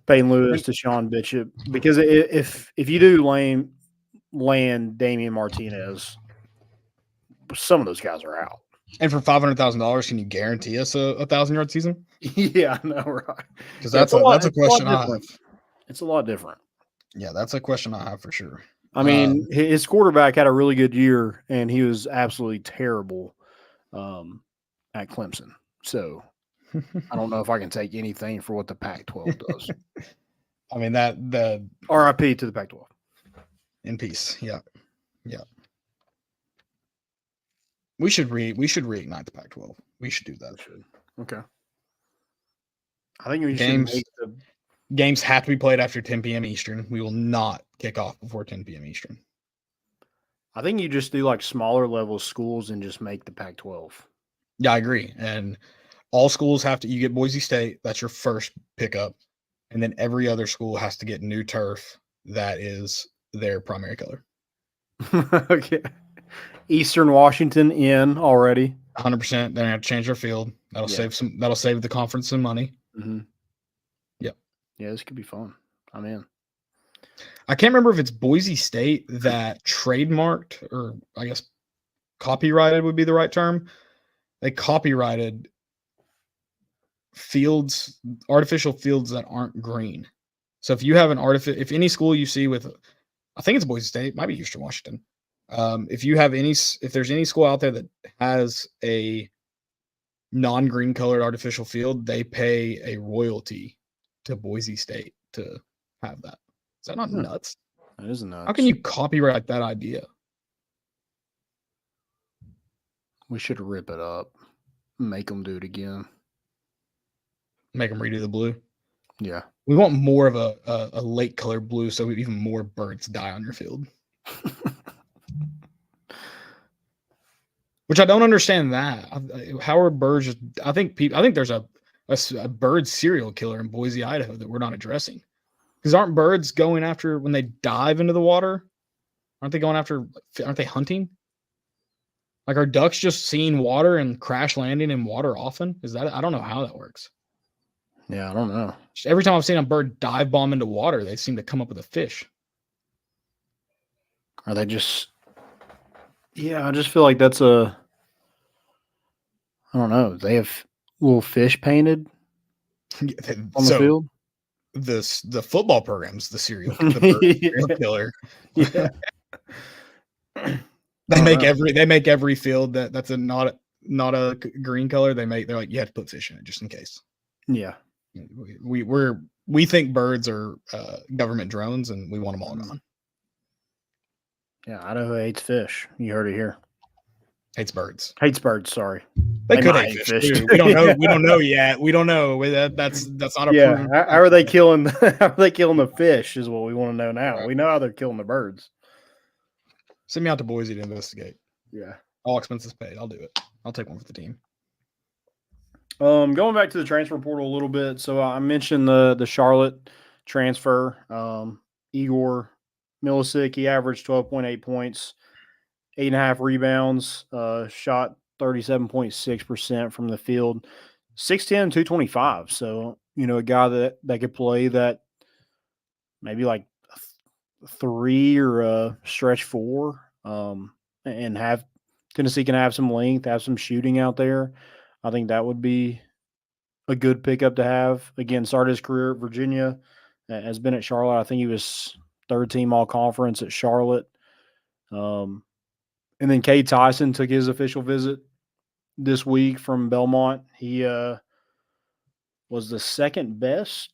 Peyton Lewis to Sean Bishop? Because if you do land Damian Martinez, some of those guys are out. And for $500,000, can you guarantee us a 1,000-yard season? Yeah, I know, right? Because that's a question I have. It's a lot different. Yeah, that's a question I have for sure. I mean, his quarterback had a really good year, and he was absolutely terrible at Clemson. So I don't know if I can take anything for what the Pac-12 does. I mean, the RIP to the Pac-12. In peace. Yeah. Yeah. We should reignite the Pac-12. We should do that. Okay. I think we Games should make games have to be played after 10 p.m. Eastern. We will not kick off before 10 p.m. Eastern. I think you just do like smaller level schools and just make the Pac-12. Yeah, I agree. And all schools you get Boise State. That's your first pickup. And then every other school has to get new turf. That is their primary color. Okay. Eastern Washington in already. 100%. They're gonna have to change their field. That'll save the conference some money. Mm-hmm. Yep. Yeah, this could be fun. I'm in. I can't remember if it's Boise State that trademarked, or I guess copyrighted would be the right term. They copyrighted artificial fields that aren't green. So if you have if any school you see with, I think it's Boise State, might be Eastern Washington. If there's any school out there that has a non-green colored artificial field, they pay a royalty to Boise State to have that. Is that not nuts? That is nuts. How can you copyright that idea? We should rip it up. Make them do it again. Make them redo the blue. Yeah. We want more of a lake color blue so even more birds die on your field. Which I don't understand that. How are birds just, I think there's a bird serial killer in Boise, Idaho that we're not addressing. Because aren't birds going after, when they dive into the water, aren't they hunting? Like, are ducks just seeing water and crash landing in water often? I don't know how that works. Yeah, I don't know. Just every time I've seen a bird dive bomb into water, they seem to come up with a fish. Are they just? Yeah, I just feel like that's a. I don't know. They have little fish painted on the field. The football program's the serial killer. Yeah. They make every field that's not a green color. They're like, you have to put fish in it just in case. Yeah. We think birds are government drones, and we want them all gone. Yeah, Idaho hates fish. You heard it here. Hates birds. Hates birds. Sorry, they could hate fish. Too. We don't know. We don't know yet. We don't know. That's not a. Yeah. How are they killing? How are they killing the fish? Is what we want to know now. Right. We know how they're killing the birds. Send me out to Boise to investigate. Yeah, all expenses paid. I'll do it. I'll take one for the team. Going back to the transfer portal a little bit. So I mentioned the Charlotte transfer. Igor Milicic, he averaged 12.8 points, 8.5 rebounds, shot 37.6% from the field, 6'10", 225. So, a guy that could play that maybe like 3 or a stretch 4, and have Tennessee can have some length, have some shooting out there. I think that would be a good pickup to have. Again, started his career at Virginia, has been at Charlotte. I think he was third team all conference at Charlotte. And then Cade Tyson took his official visit this week from Belmont. He was the second best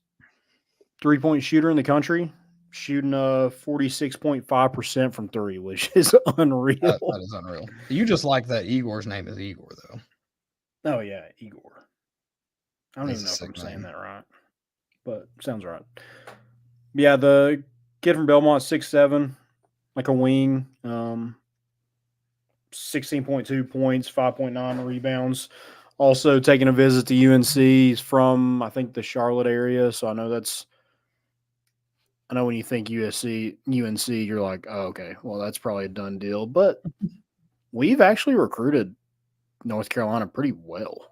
3-point shooter in the country, shooting 46.5% from 3, which is unreal. That is unreal. You just like that Igor's name is Igor, though. Oh, yeah, Igor. I don't even know if I'm saying that right, but sounds right. Yeah, the kid from Belmont, 6'7", like a wing, 16.2 points, 5.9 rebounds. Also taking a visit to UNC. He's from, I think, the Charlotte area, so I know when you think UNC, you're like, oh, okay, well, that's probably a done deal. But we've actually recruited North Carolina pretty well.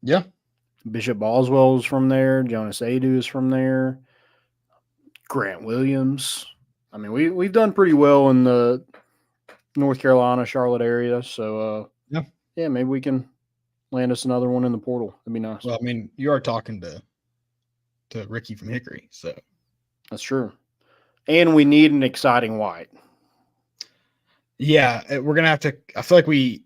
Yeah. Bishop Boswell is from there. Jonas Adu is from there. Grant Williams. I mean, we've done pretty well in the North Carolina, Charlotte area. So, yeah, maybe we can land us another one in the portal. That'd be nice. Well, I mean, you are talking to Ricky from Hickory, so. That's true. And we need an exciting white. Yeah, we're going to have to – I feel like we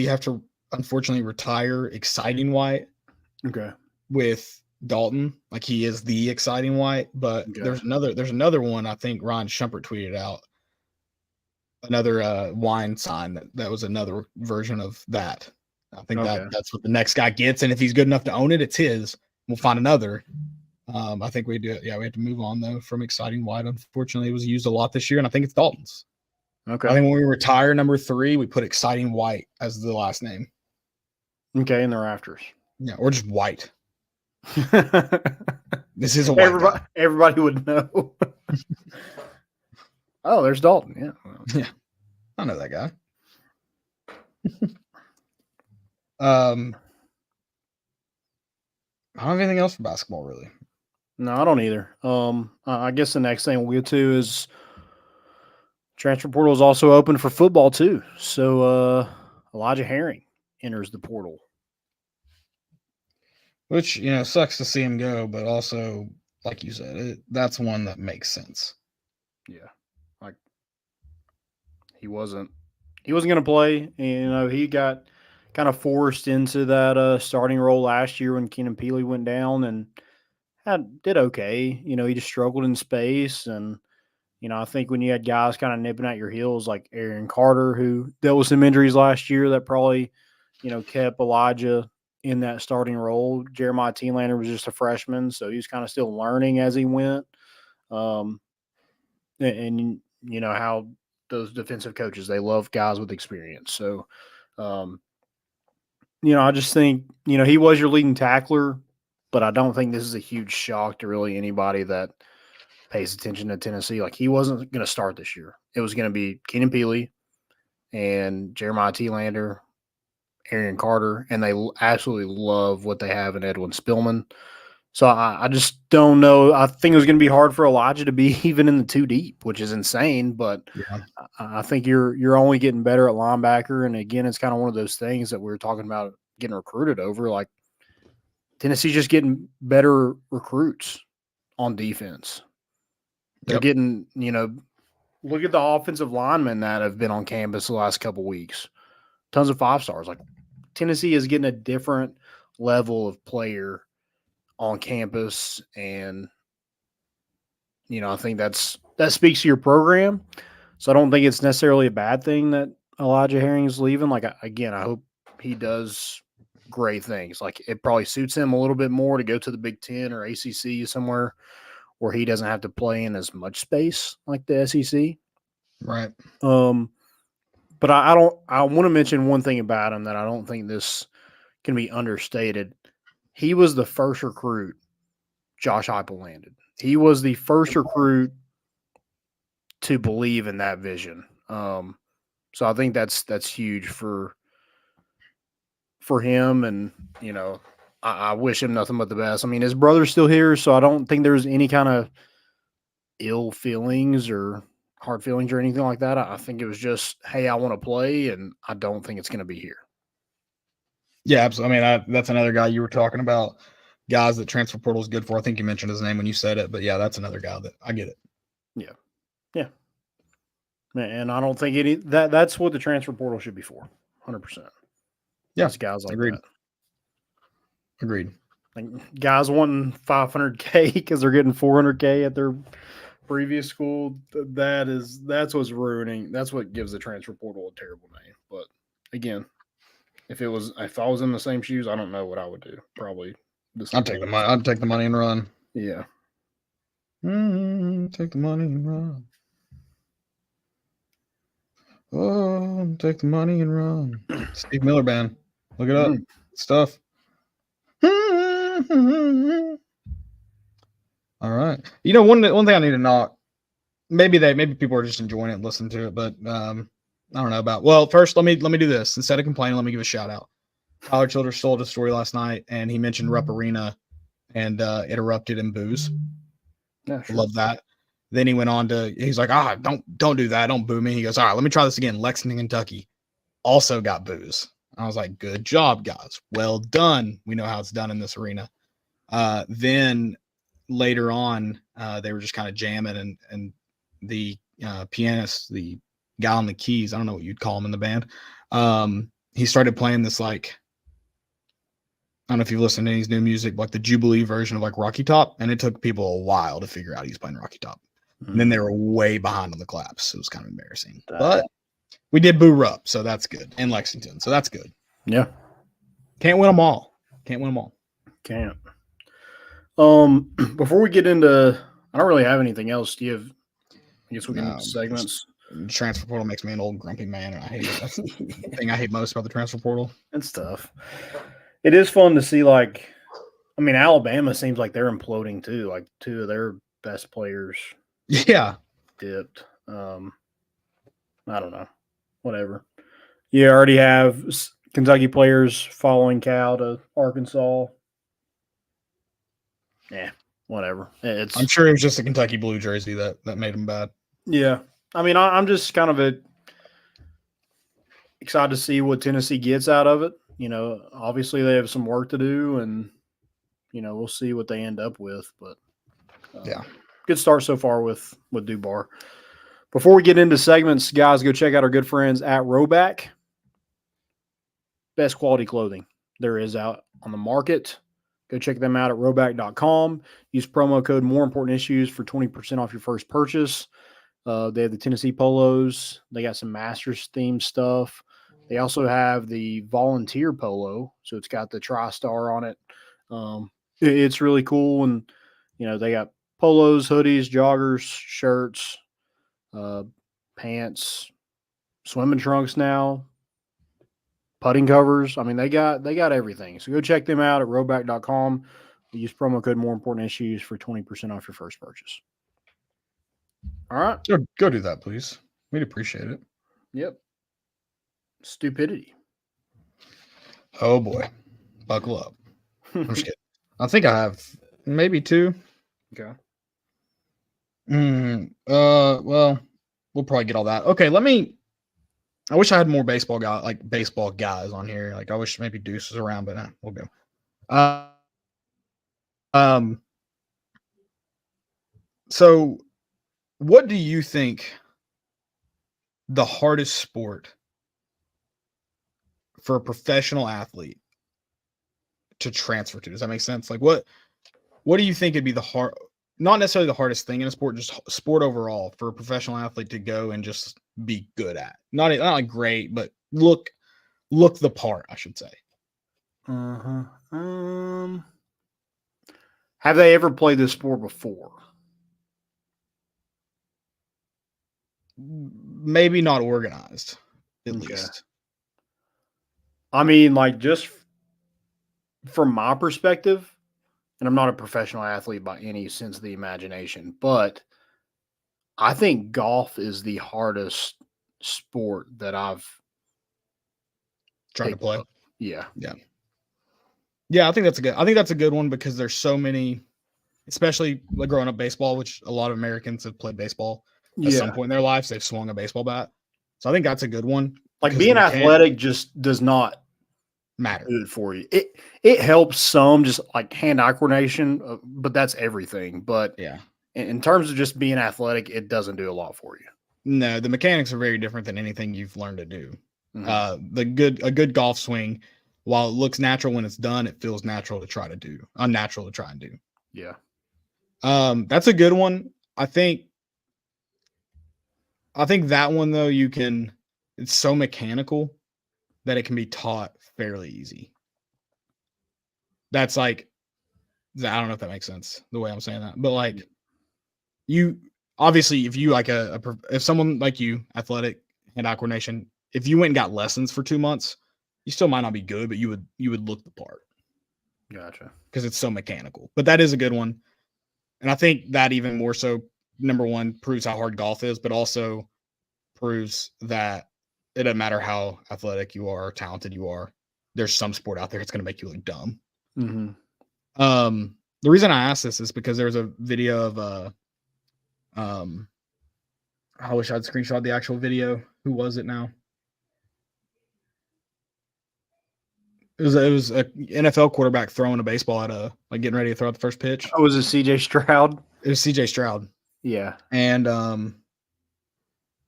have to, unfortunately, retire exciting white. Okay. With Dalton, like he is the exciting white, but there's another one. I think Ryan Shumpert tweeted out another wine sign that was another version of that. I think that's what the next guy gets, and if he's good enough to own it, it's his. We'll find another. I think we do. Yeah, we have to move on though from exciting white. Unfortunately, it was used a lot this year, and I think it's Dalton's. Okay. I think when we retire number 3, we put exciting white as the last name. Okay, in the rafters. Yeah, or just white. This is a white guy. Everybody would know. Oh, there's Dalton. Yeah. Yeah. I know that guy. I don't have anything else for basketball, really. No, I don't either. I guess the next thing we'll get to is transfer portal is also open for football too. So Elijah Herring enters the portal. Which, sucks to see him go, but also, like you said, that's one that makes sense. Yeah. Like he wasn't going to play. He got kind of forced into that starting role last year when Keenan Peely went down and did okay. He just struggled in space. And, I think when you had guys kind of nipping at your heels like Aaron Carter, who dealt with some injuries last year that probably, kept Elijah in that starting role. Jeremiah Telander was just a freshman, so he was kind of still learning as he went. And you know how those defensive coaches, they love guys with experience. So, I just think, he was your leading tackler, but I don't think this is a huge shock to really anybody that pays attention to Tennessee. Like, he wasn't going to start this year. It was going to be Keenan Peely and Jeremiah Telander, Aaron Carter, and they absolutely love what they have in Edwin Spillman. So I just don't know. I think it was going to be hard for Elijah to be even in the 2 deep, which is insane. But Yeah. I think you're only getting better at linebacker. And again, it's kind of one of those things that we were talking about getting recruited over. Like Tennessee just getting better recruits on defense. They're getting, look at the offensive linemen that have been on campus the last couple weeks. Tons of 5-stars. Like Tennessee is getting a different level of player on campus, and I think that speaks to your program. So I don't think it's necessarily a bad thing that Elijah Herring is leaving. Like again, I hope he does great things. Like it probably suits him a little bit more to go to the Big Ten or ACC somewhere where he doesn't have to play in as much space like the SEC. Right. But I want to mention one thing about him that I don't think this can be understated. He was the first recruit Josh Heupel landed. He was the first recruit to believe in that vision. So I think that's huge for him, and I wish him nothing but the best. I mean, his brother's still here, so I don't think there's any kind of ill feelings or hard feelings or anything like that. I think it was just, hey, I want to play, and I don't think it's going to be here. Yeah, absolutely. I mean, that's another guy you were talking about, guys that transfer portal is good for. I think you mentioned his name when you said it, but yeah, that's another guy that I get it. Yeah. And I don't think that's what the transfer portal should be for, 100%. Yeah, It's guys like agreed. that. Agreed. Like guys wanting $500K because they're getting $400K at their previous school. That's what's ruining. That's what gives the transfer portal a terrible name. But again, if I was in the same shoes, I don't know what I would do. Probably I'd take the money. I'd take the money and run. Yeah. Take the money and run. Oh, take the money and run. Steve Miller Band. Look it up. Stuff. All right. One thing I need to knock. Maybe people are just enjoying it and listening to it, but I don't know about. Well, first let me do this. Instead of complaining, let me give a shout out. Tyler Childers told a story last night, and he mentioned Rupp Arena, and it erupted in boos. Yeah, sure. Love that. Then he went on to, he's like, don't do that. Don't boo me. He goes, all right, let me try this again. Lexington, Kentucky also got boos. I was like, good job, guys. Well done. We know how it's done in this arena. Then later on, they were just kind of jamming, and the pianist, the guy on the keys, I don't know what you'd call him in the band, he started playing this, like, I don't know if you've listened to his new music, like the Jubilee version of like Rocky Top, and it took people a while to figure out he's playing Rocky Top. And then they were way behind on the claps. It was kind of embarrassing. But we did boo Rupp, so that's good. And Lexington, so that's good. Yeah. Can't win them all. Can't. Before we get into, I don't really have anything else. Do you have, I guess we can segments. Transfer portal makes me an old grumpy man, and I hate it. That's the thing I hate most about the transfer portal. It's tough. It is fun to see, like, I mean, Alabama seems like they're imploding too. Like 2 of their best players dipped. I don't know. Whatever. You already have Kentucky players following Cal to Arkansas. Yeah, whatever. I'm sure it was just a Kentucky blue jersey that made them bad. Yeah. I mean, I'm just kind of excited to see what Tennessee gets out of it. Obviously they have some work to do, and, we'll see what they end up with. But good start so far with Dubar. Before we get into segments, guys, go check out our good friends at Roback. Best quality clothing there is out on the market. Go check them out at roback.com. Use promo code More Important Issues for 20% off your first purchase. They have the Tennessee polos. They got some Masters themed stuff. They also have the volunteer polo, so it's got the TriStar on it. It's really cool, and they got polos, hoodies, joggers, shirts, pants, swimming trunks now, putting covers. I mean, they got everything. So go check them out at roback.com. Use promo code More Important Issues for 20% off your first purchase. All right. Go do that, please. We'd appreciate it. Yep. Stupidity. Oh, boy. Buckle up. I'm just kidding. I think I have maybe 2. Okay. Well, we'll probably get all that. Okay, I wish I had more baseball guys on here. Like I wish maybe Deuce was around, but we'll go. So what do you think the hardest sport for a professional athlete to transfer to? Does that make sense? Like what do you think would be not necessarily the hardest thing in a sport, just sport overall for a professional athlete to go and just be good at? Not like great, but look the part, I should say. Have they ever played this sport before? Maybe not organized, at least. I mean, like, just from my perspective, and I'm not a professional athlete by any sense of the imagination, but I think golf is the hardest sport that I've tried to play. Yeah. I think that's a good one because there's so many, especially like growing up baseball, which a lot of Americans have played baseball at some point in their lives. They've swung a baseball bat. So I think that's a good one. Like being athletic just does not matter good for you. It helps some, just like hand-eye coordination, but that's everything. But yeah, in terms of just being athletic, it doesn't do a lot for you. No, the mechanics are very different than anything you've learned to do. Mm-hmm. A good golf swing, while it looks natural when it's done, it feels unnatural to try and do. Yeah. That's a good one. I think that one though, it's so mechanical that it can be taught fairly easy. That's like, I don't know if that makes sense the way I'm saying that, but like you obviously, if you like if someone like you, athletic, hand-eye coordination, if you went and got lessons for 2 months, you still might not be good, but you would look the part. Gotcha. Because it's so mechanical. But that is a good one. And I think that even more so, number one, proves how hard golf is, but also proves that it doesn't matter how athletic you are or talented you are. There's some sport out there that's going to make you look dumb. Mm-hmm. The reason I asked this is because there was a video of I wish I'd screenshot the actual video. Who was it now? It was a NFL quarterback throwing a baseball at getting ready to throw out the first pitch. Oh, was it CJ Stroud? It was CJ Stroud. Yeah. And I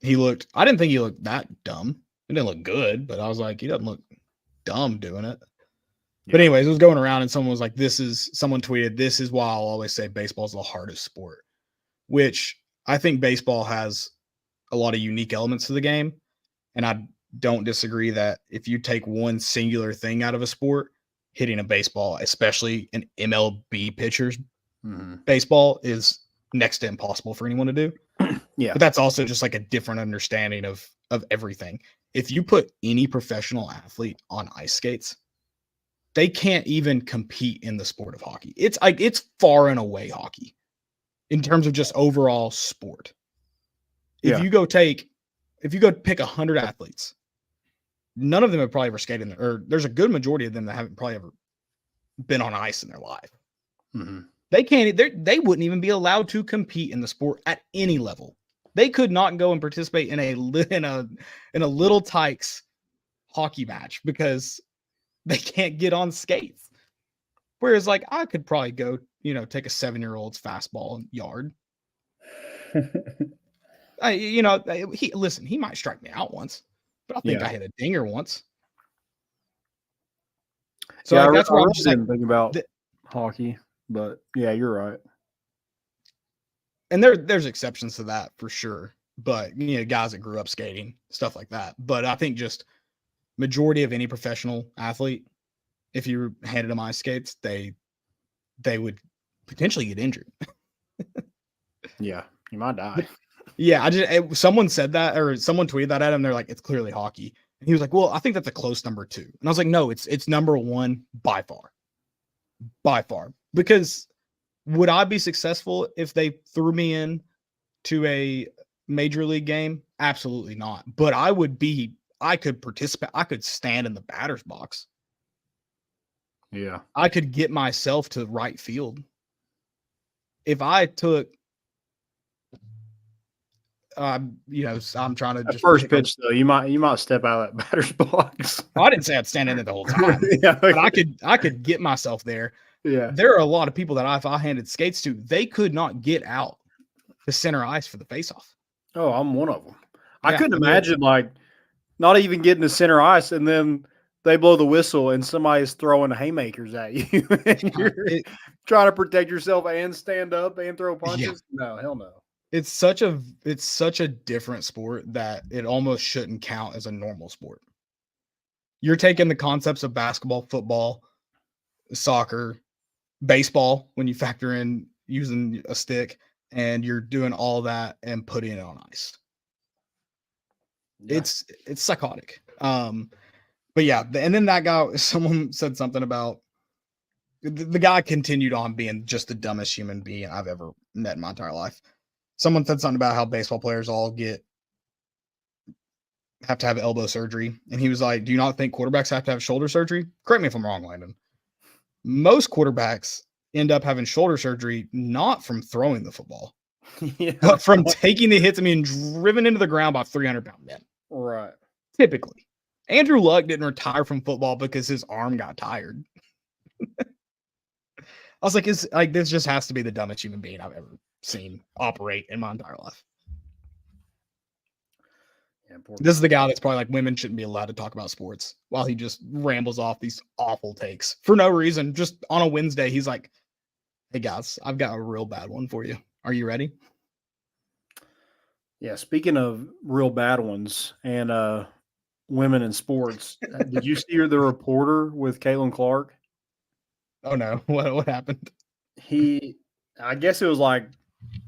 didn't think he looked that dumb. It didn't look good, but I was like, he doesn't look dumb doing it. Yeah. But anyways, it was going around and someone was like, someone tweeted, this is why I'll always say baseball is the hardest sport, which I think baseball has a lot of unique elements to the game. And I don't disagree that if you take one singular thing out of a sport, hitting a baseball, especially an MLB pitcher's baseball, is next to impossible for anyone to do. Yeah. But that's also just like a different understanding of everything. If you put any professional athlete on ice skates, they can't even compete in the sport of hockey. It's far and away hockey in terms of just overall sport. If you go pick 100 athletes, none of them have probably ever skated or there's a good majority of them that haven't probably ever been on ice in their life. Mm-hmm. They wouldn't even be allowed to compete in the sport at any level. They could not go and participate in a Little Tykes hockey match because they can't get on skates. Whereas like I could probably go, take a 7-year-old's fastball and yard. He might strike me out once, but I think I hit a dinger once. So yeah, that's where I'm just didn't think about hockey, but yeah, you're right. And there's exceptions to that for sure, but guys that grew up skating, stuff like that. But I think just majority of any professional athlete, if you handed them ice skates, they would potentially get injured. Yeah, you might die. Yeah, someone said that, or someone tweeted that at him. They're like, it's clearly hockey. And he was like, well, I think that's a close number 2. And I was like, no, it's number 1 by far. Because would I be successful if they threw me in to a major league game? Absolutely not. But I could participate. I could stand in the batter's box. Yeah. I could get myself to right field. if I took, I'm trying to At just first pitch though, you might step out of that batter's box. I didn't say I'd stand in it the whole time, Yeah, but I could get myself there. yeah. There are a lot of people that if I handed skates to, they could not get out to center ice for the faceoff. Oh, I'm one of them. Yeah, I couldn't imagine like not even getting to center ice, and then they blow the whistle, and somebody's throwing haymakers at you, and you're trying to protect yourself and stand up and throw punches. Yeah. No, hell no. It's such a different sport that it almost shouldn't count as a normal sport. You're taking the concepts of basketball, football, soccer, baseball when you factor in using a stick, and you're doing all that and putting it on ice. Yeah. It's psychotic. But yeah, and then that guy, someone said something about the guy continued on being just the dumbest human being I've ever met in my entire life. Someone said something about how baseball players all have to have elbow surgery. And he was like, do you not think quarterbacks have to have shoulder surgery? Correct me if I'm wrong, Landon. Most quarterbacks end up having shoulder surgery, not from throwing the football, but from taking the hits and being driven into the ground by 300-pound men. Right. Typically. Andrew Luck didn't retire from football because his arm got tired. I was like, this just has to be the dumbest human being I've ever seen operate in my entire life. Yeah, this is the guy that's probably like, women shouldn't be allowed to talk about sports, while he just rambles off these awful takes for no reason. Just on a Wednesday, he's like, hey guys, I've got a real bad one for you. Are you ready? Yeah, speaking of real bad ones and women in sports, did you see the reporter with Caitlin Clark? Oh no, what happened? I guess it was like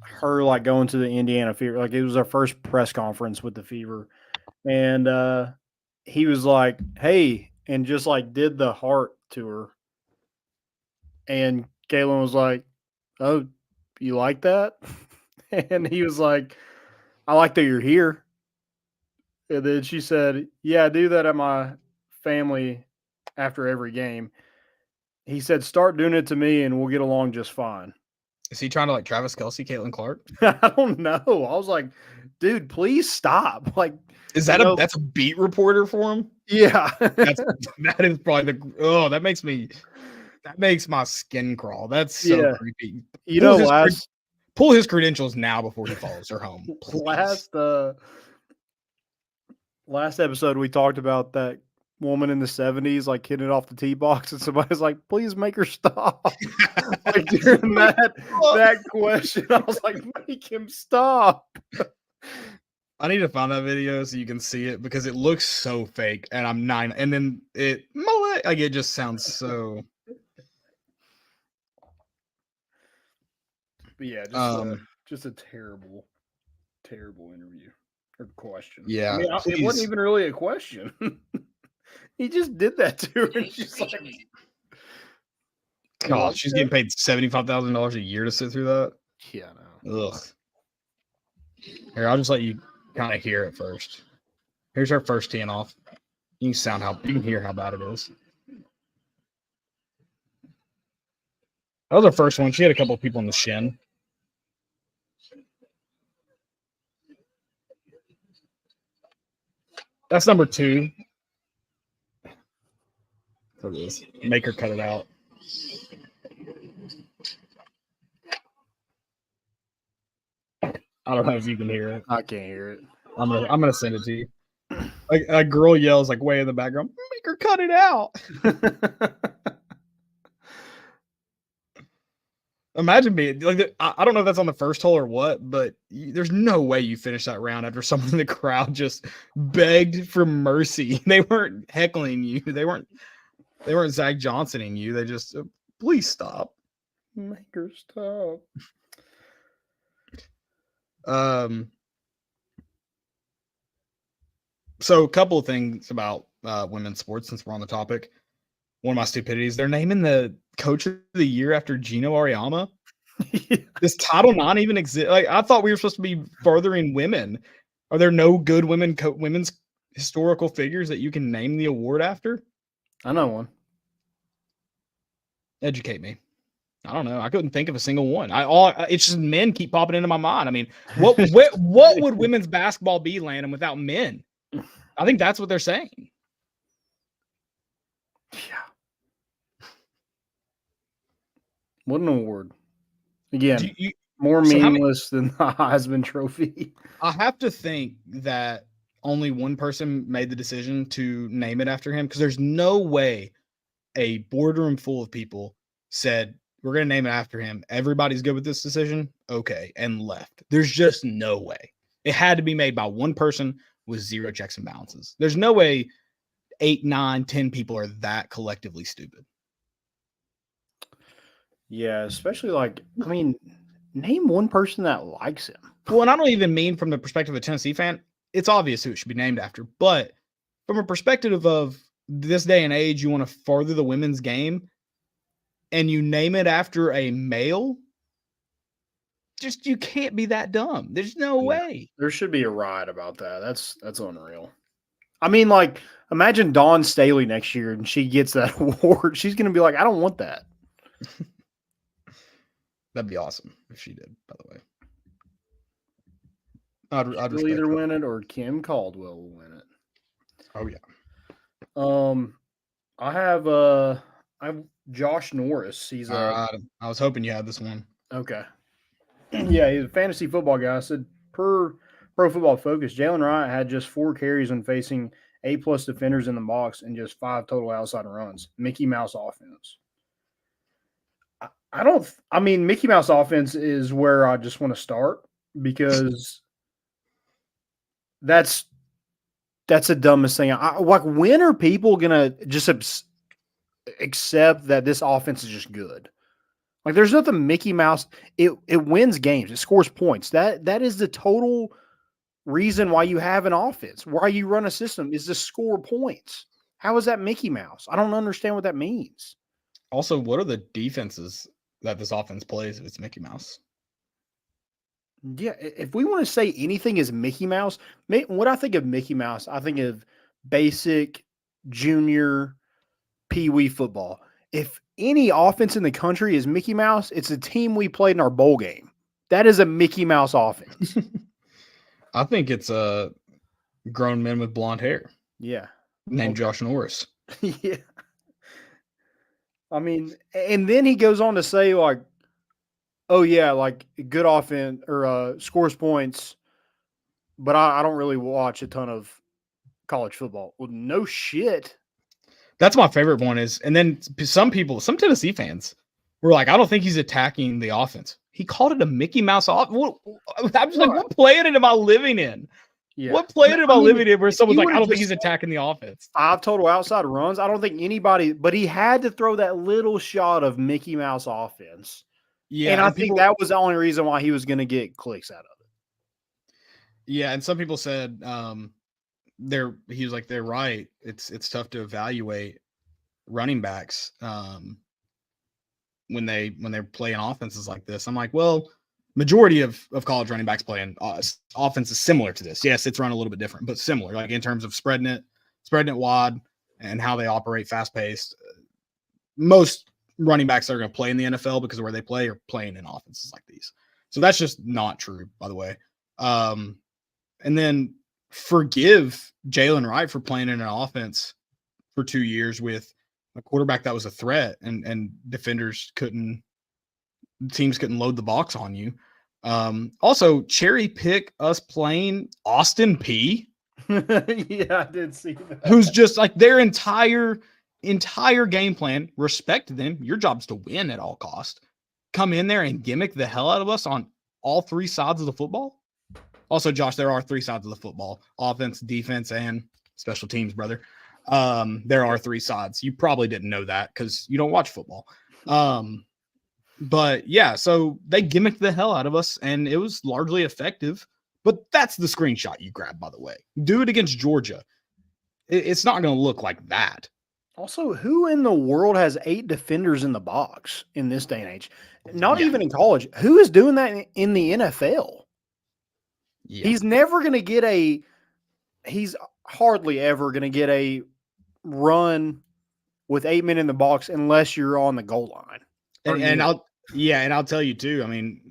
her like going to the Indiana Fever, like it was our first press conference with the Fever, and he was like, hey, and just like did the heart to her, and Caitlin was like, oh, you like that? And he was like, I like that you're here. And then she said, yeah, I do that at my family after every game. He said, start doing it to me and we'll get along just fine. Is he trying to like Travis Kelce, Caitlin Clark? I don't know. I was like, dude, please stop. Like, is that that's a beat reporter for him? Yeah. that is probably that makes my skin crawl. That's so creepy. Pull his credentials now before he follows her home. Last episode we talked about that woman in the 70s like hitting it off the tee box, and somebody's like, please make her stop. Like during that question, I was like, make him stop. I need to find that video so you can see it, because it looks so fake, and I'm 9, and then it just sounds so. But yeah, just a terrible interview or question. Yeah, I mean, it wasn't even really a question. He just did that to her, and she's like, "God, she's getting paid $75,000 a year to sit through that." Yeah, I know. Ugh. Here, I'll just let you kind of hear it first. Here's our first teeing off. You can hear how bad it is. That was our first one. She had a couple of people in the shin. That's number 2. So it is. Make her cut it out. I don't know if you can hear it. I can't hear it. I'm gonna send it to you. A girl yells like way in the background, make her cut it out. Imagine being like, I don't know if that's on the first hole or what, but there's no way you finish that round after someone in the crowd just begged for mercy. They weren't heckling you. They weren't Zach Johnsoning you. They just, please stop. Make her stop. So a couple of things about women's sports, since we're on the topic. One of my stupidities, they're naming the coach of the year after Gino Auriemma. Does Title IX even exist? Like, I thought we were supposed to be furthering women. Are there no good women's historical figures that you can name the award after? I know one. Educate me. I don't know. I couldn't think of a single one. It's just men keep popping into my mind. I mean, what would women's basketball be, Landon, without men? I think that's what they're saying. Yeah. What an award. Again, You, more so meaningless than the Heisman Trophy. I have to think that only one person made the decision to name it after him, because there's no way a boardroom full of people said, we're going to name it after him. Everybody's good with this decision. Okay. And left. There's just no way. It had to be made by one person with zero checks and balances. There's no way 8, 9, 10 people are that collectively stupid. Yeah, especially name one person that likes him. Well, and I don't even mean from the perspective of a Tennessee fan. It's obvious who it should be named after. But from a perspective of this day and age, you want to further the women's game and you name it after a male, just you can't be that dumb. There's no way. There should be a riot about that. That's unreal. I mean, imagine Dawn Staley next year and she gets that award. She's going to be like, I don't want that. That'd be awesome if she did, by the way. I'd She'll either win it or Kim Caldwell will win it. Oh yeah. I have Josh Norris. He's I was hoping you had this one. Okay. Yeah, he's a fantasy football guy. I said per Pro Football Focus, Jalen Wright had just 4 carries when facing A+ defenders in the box and just 5 total outside runs. Mickey Mouse offense. Mickey Mouse offense is where I just want to start because that's the dumbest thing. When are people gonna just accept that this offense is just good? There's nothing Mickey Mouse. It wins games. It scores points. That is the total reason why you have an offense, why you run a system, is to score points. How is that Mickey Mouse? I don't understand what that means. Also, what are the defenses that this offense plays if it's Mickey Mouse? Yeah, if we want to say anything is Mickey Mouse, what I think of Mickey Mouse, I think of basic, junior, pee-wee football. If any offense in the country is Mickey Mouse, it's a team we played in our bowl game. That is a Mickey Mouse offense. I think it's grown men with blonde hair. Yeah. Named Josh Norris. Yeah. I mean, and then he goes on to say, oh, yeah, good offense or scores points, but I don't really watch a ton of college football. Well, no shit. That's my favorite one is, and then some Tennessee fans were like, I don't think he's attacking the offense. He called it a Mickey Mouse offense. I'm just like, what planet am I living in? Yeah. What planet am I living in where someone's like, I don't think he's attacking the offense? 5 total outside runs. I don't think anybody, but he had to throw that little shot of Mickey Mouse offense. Yeah. And I think that was the only reason why he was going to get clicks out of it. Yeah. And some people said, he was like, they're right. It's tough to evaluate running backs when they're playing offenses like this. I'm like, well, majority of college running backs playing offense is similar to this. Yes, it's run a little bit different, but similar, in terms of spreading it wide and how they operate fast paced. Most running backs that are going to play in the NFL because of where they play are playing in offenses like these. So that's just not true, by the way. And then forgive Jalen Wright for playing in an offense for 2 years with a quarterback that was a threat and teams couldn't load the box on you. Also cherry pick us playing Austin P. Yeah, I did see that. Who's just their entire game plan. Respect them. Your job's to win at all cost. Come in there and gimmick the hell out of us on all 3 sides of the football. Also, Josh, there are 3 sides of the football: offense, defense, and special teams, brother. There are 3 sides. You probably didn't know that because you don't watch football. But yeah, so they gimmicked the hell out of us and it was largely effective. But that's the screenshot you grab, by the way. Do it against Georgia. It's not going to look like that. Also, who in the world has 8 defenders in the box in this day and age? Not even in college. Who is doing that in the NFL? Yeah. He's hardly ever going to get a run with 8 men in the box unless you're on the goal line. And Yeah, and I'll tell you too. I mean,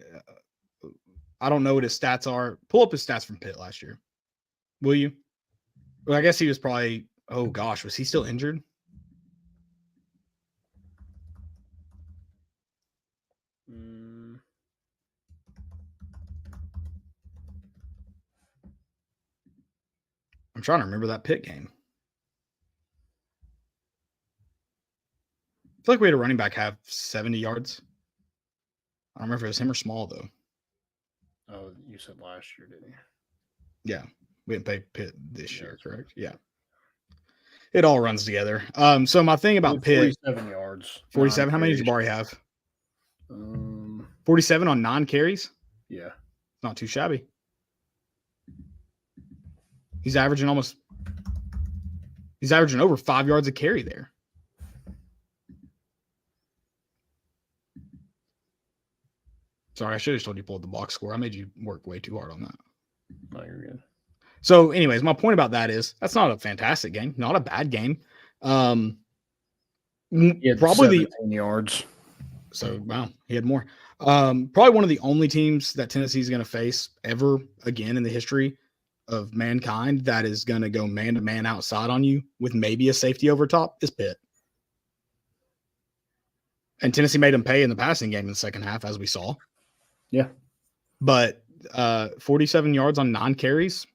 I don't know what his stats are. Pull up his stats from Pitt last year, will you? Well, I guess he was probably. Oh gosh, was he still injured? I'm trying to remember that Pitt game. I feel like we had a running back have 70 yards. I don't remember if it was him or Small though. Oh, you said last year, didn't you? Yeah, we didn't pay Pitt this year, correct? Yeah. It all runs together. So my thing about Pitt, 47 yards. 47. How many did Jabari have? 47 on 9 carries. Yeah, Not too shabby. He's averaging over 5 yards a carry there. Sorry, I should have told you to pull up the box score. I made you work way too hard on that. no, you're good. So, anyways, my point about that is that's not a fantastic game, not a bad game. Probably the yards. So wow, he had more. Probably one of the only teams that Tennessee is going to face ever again in the history of mankind that is going to go man to man outside on you with maybe a safety over top is Pitt. And Tennessee made them pay in the passing game in the second half, as we saw. Yeah, but 47 yards on 9 carries.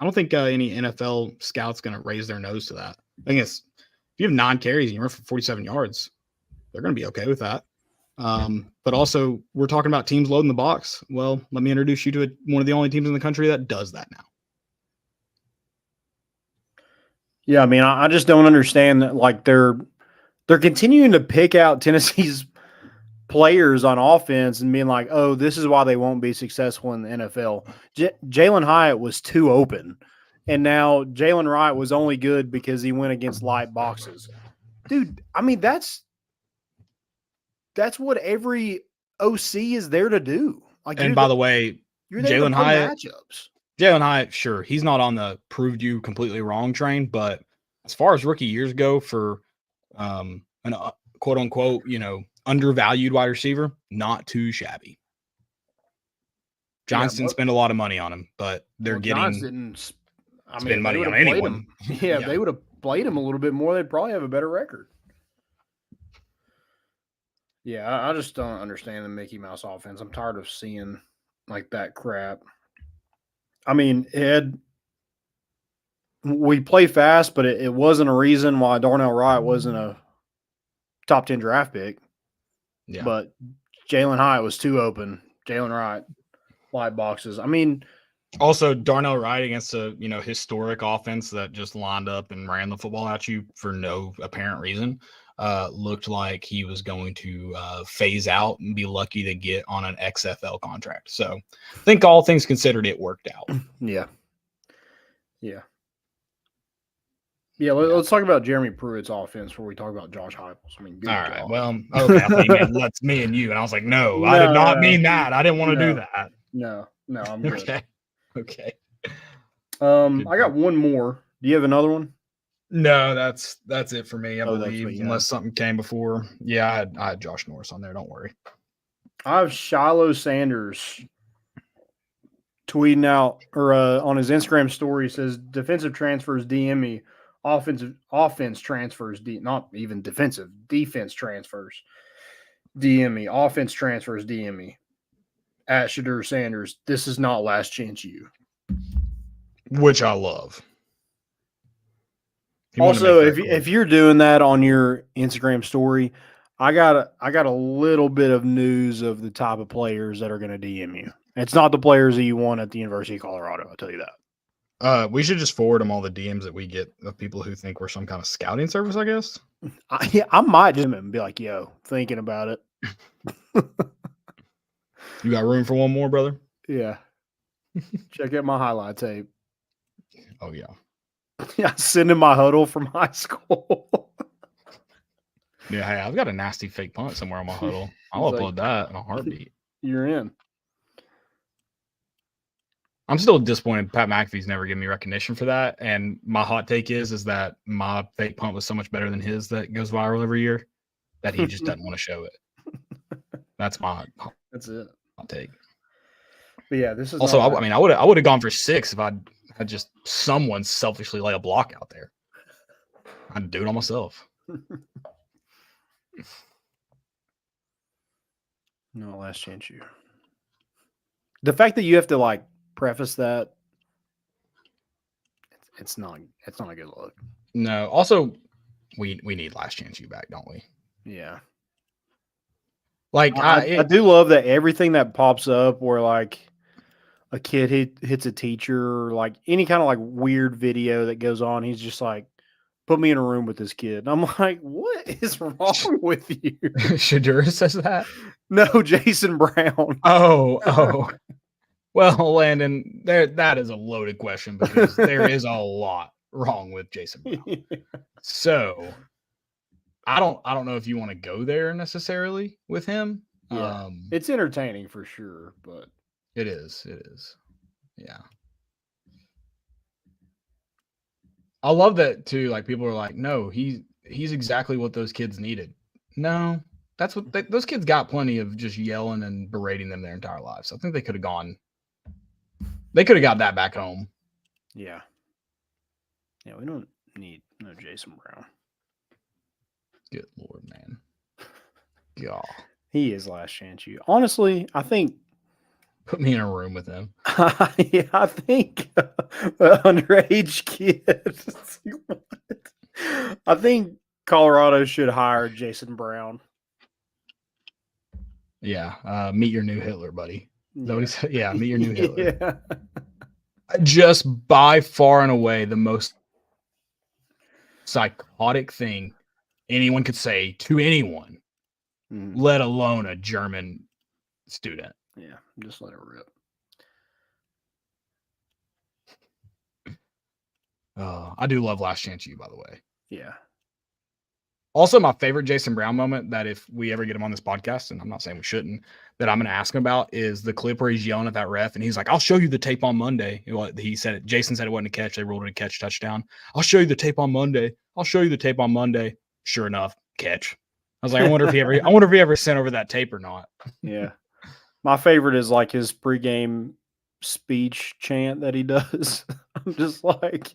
I don't think any NFL scout's going to raise their nose to that. I think if you have 9 carries and you run for 47 yards, they're going to be okay with that. But also, we're talking about teams loading the box. Well, let me introduce you to one of the only teams in the country that does that now. Yeah, I mean, I just don't understand that. Like they're continuing to pick out Tennessee's players on offense and being like, "Oh, this is why they won't be successful in the NFL." Jalen Hyatt was too open, and now Jalen Wright was only good because he went against light boxes. Dude, I mean that's what every OC is there to do. Like, and by the way, Jalen Hyatt, sure, he's not on the proved you completely wrong train, but as far as rookie years go for an quote unquote, undervalued wide receiver, not too shabby. Giants didn't spend a lot of money on him, but they're getting spend money on anyone. Yeah, if they would have played him a little bit more, they'd probably have a better record. Yeah, I just don't understand the Mickey Mouse offense. I'm tired of seeing like that crap. I mean, Ed, we play fast, but it wasn't a reason why Darnell Wright wasn't a top 10 draft pick. Yeah. But Jalen Hyatt was too open. Jalen Wright, light boxes. I mean, also Darnell Wright against a historic offense that just lined up and ran the football at you for no apparent reason. Looked like he was going to phase out and be lucky to get on an XFL contract. So I think all things considered, it worked out. Yeah. Let's talk about Jeremy Pruitt's offense before we talk about Josh Heupel's. I mean, all right. Well, okay. I thought you meant let's me and you, and I was like, no, I did not mean that. I didn't want to do that. No, I'm good. Okay. I got one more. Do you have another one? No, that's it for me. I believe, unless something came before. Yeah, I had Josh Norris on there. Don't worry. I have Shiloh Sanders tweeting out or on his Instagram story says defensive transfers DM me, offense transfers not even defensive, defense transfers DM me, offense transfers DM me. At Shadur Sanders, this is not last chance you. Which I love. Also, if you're doing that on your Instagram story, I got a little bit of news of the type of players that are going to DM you. It's not the players that you want at the University of Colorado. I'll tell you that. We should just forward them all the DMs that we get of people who think we're some kind of scouting service, I guess. I might DM him and be like, "Yo, thinking about it." You got room for one more, brother? Yeah. Check out my highlight tape. Oh yeah. Yeah, sending my huddle from high school. Yeah, hey, I've got a nasty fake punt somewhere on my huddle. I'll upload that in a heartbeat. You're in. I'm still disappointed Pat McAfee's never given me recognition for that. And my hot take is that my fake punt was so much better than his that goes viral every year that he just doesn't want to show it. That's my That's it. hot take. But yeah, this is Also, not- I would have gone for 6 if I had just someone selfishly lay a block out there. I'd do it on myself. No, last chance you. The fact that you have to like preface that, it's not a good look. No. Also, we need last chance you back, don't we? Yeah. Like I do love that everything that pops up where like a kid hits a teacher or like any kind of like weird video that goes on, he's just like, put me in a room with this kid. And I'm like, what is wrong with you? Shadur says that. No, Jason Brown. Oh. Well, Landon, that is a loaded question because there is a lot wrong with Jason Brown. So I don't know if you want to go there necessarily with him. Yeah. It's entertaining for sure, but it is. Yeah. I love that too. Like people are like, no, he's exactly what those kids needed. No, that's what those kids got plenty of just yelling and berating them their entire lives. I think they could have got that back home. Yeah. Yeah, we don't need no Jason Brown. Good Lord, man. God. He is last chance you. Honestly, I think Put me in a room with him. yeah, I think underage kids. I think Colorado should hire Jason Brown. Yeah. Meet your new Hitler, buddy. Is that what he said? Yeah, meet your new Hitler. Yeah. Just by far and away the most psychotic thing anyone could say to anyone, let alone a German student. Yeah, just let it rip. Oh, I do love Last Chance U, by the way. Yeah. Also, my favorite Jason Brown moment that if we ever get him on this podcast, and I'm not saying we shouldn't, that I'm going to ask him about is the clip where he's yelling at that ref and he's like, I'll show you the tape on Monday. He said it. Jason said it wasn't a catch. They ruled it a catch touchdown. I'll show you the tape on Monday. Sure enough, catch. I was like, I wonder if he ever sent over that tape or not. Yeah. My favorite is like his pregame speech chant that he does. I'm just like,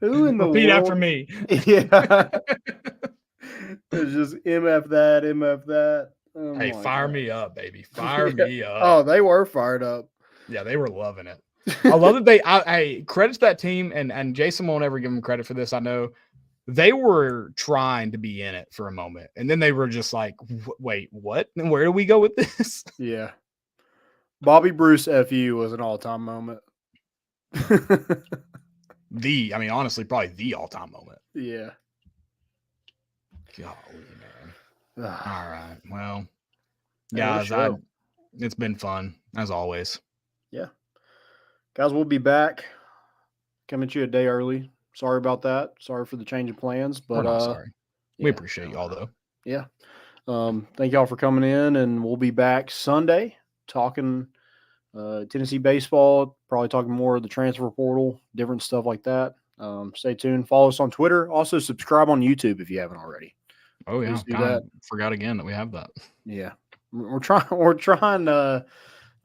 who in the Repeat world? after me. Yeah. It's just MF that. Oh Hey, my fire God. me up, baby. Fire me up. Oh, they were fired up. Yeah, they were loving it. I love that hey, credit to that team, and Jason won't ever give them credit for this. I know they were trying to be in it for a moment, and then they were just like, wait, what? And where do we go with this? Yeah. Bobby Bruce FU was an all-time moment. Honestly, probably the all-time moment. Yeah. Golly, man. All right. Well, Hey, what a guys, show. it's been fun, as always. Yeah. Guys, we'll be back. Coming to you a day early. Sorry about that. Sorry for the change of plans. But We're not sorry. We yeah. appreciate y'all, though. Yeah. Thank y'all for coming in, and we'll be back Sunday talking Tennessee baseball, probably talking more of the transfer portal, different stuff like that. Stay tuned. Follow us on Twitter. Also, subscribe on YouTube if you haven't already. Oh, yeah. Please do Kinda that. forgot again that we have that. Yeah. We're trying to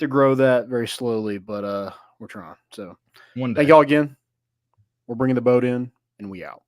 grow that very slowly, but we're trying. So One day. thank y'all again. We're bringing the boat in, and we out.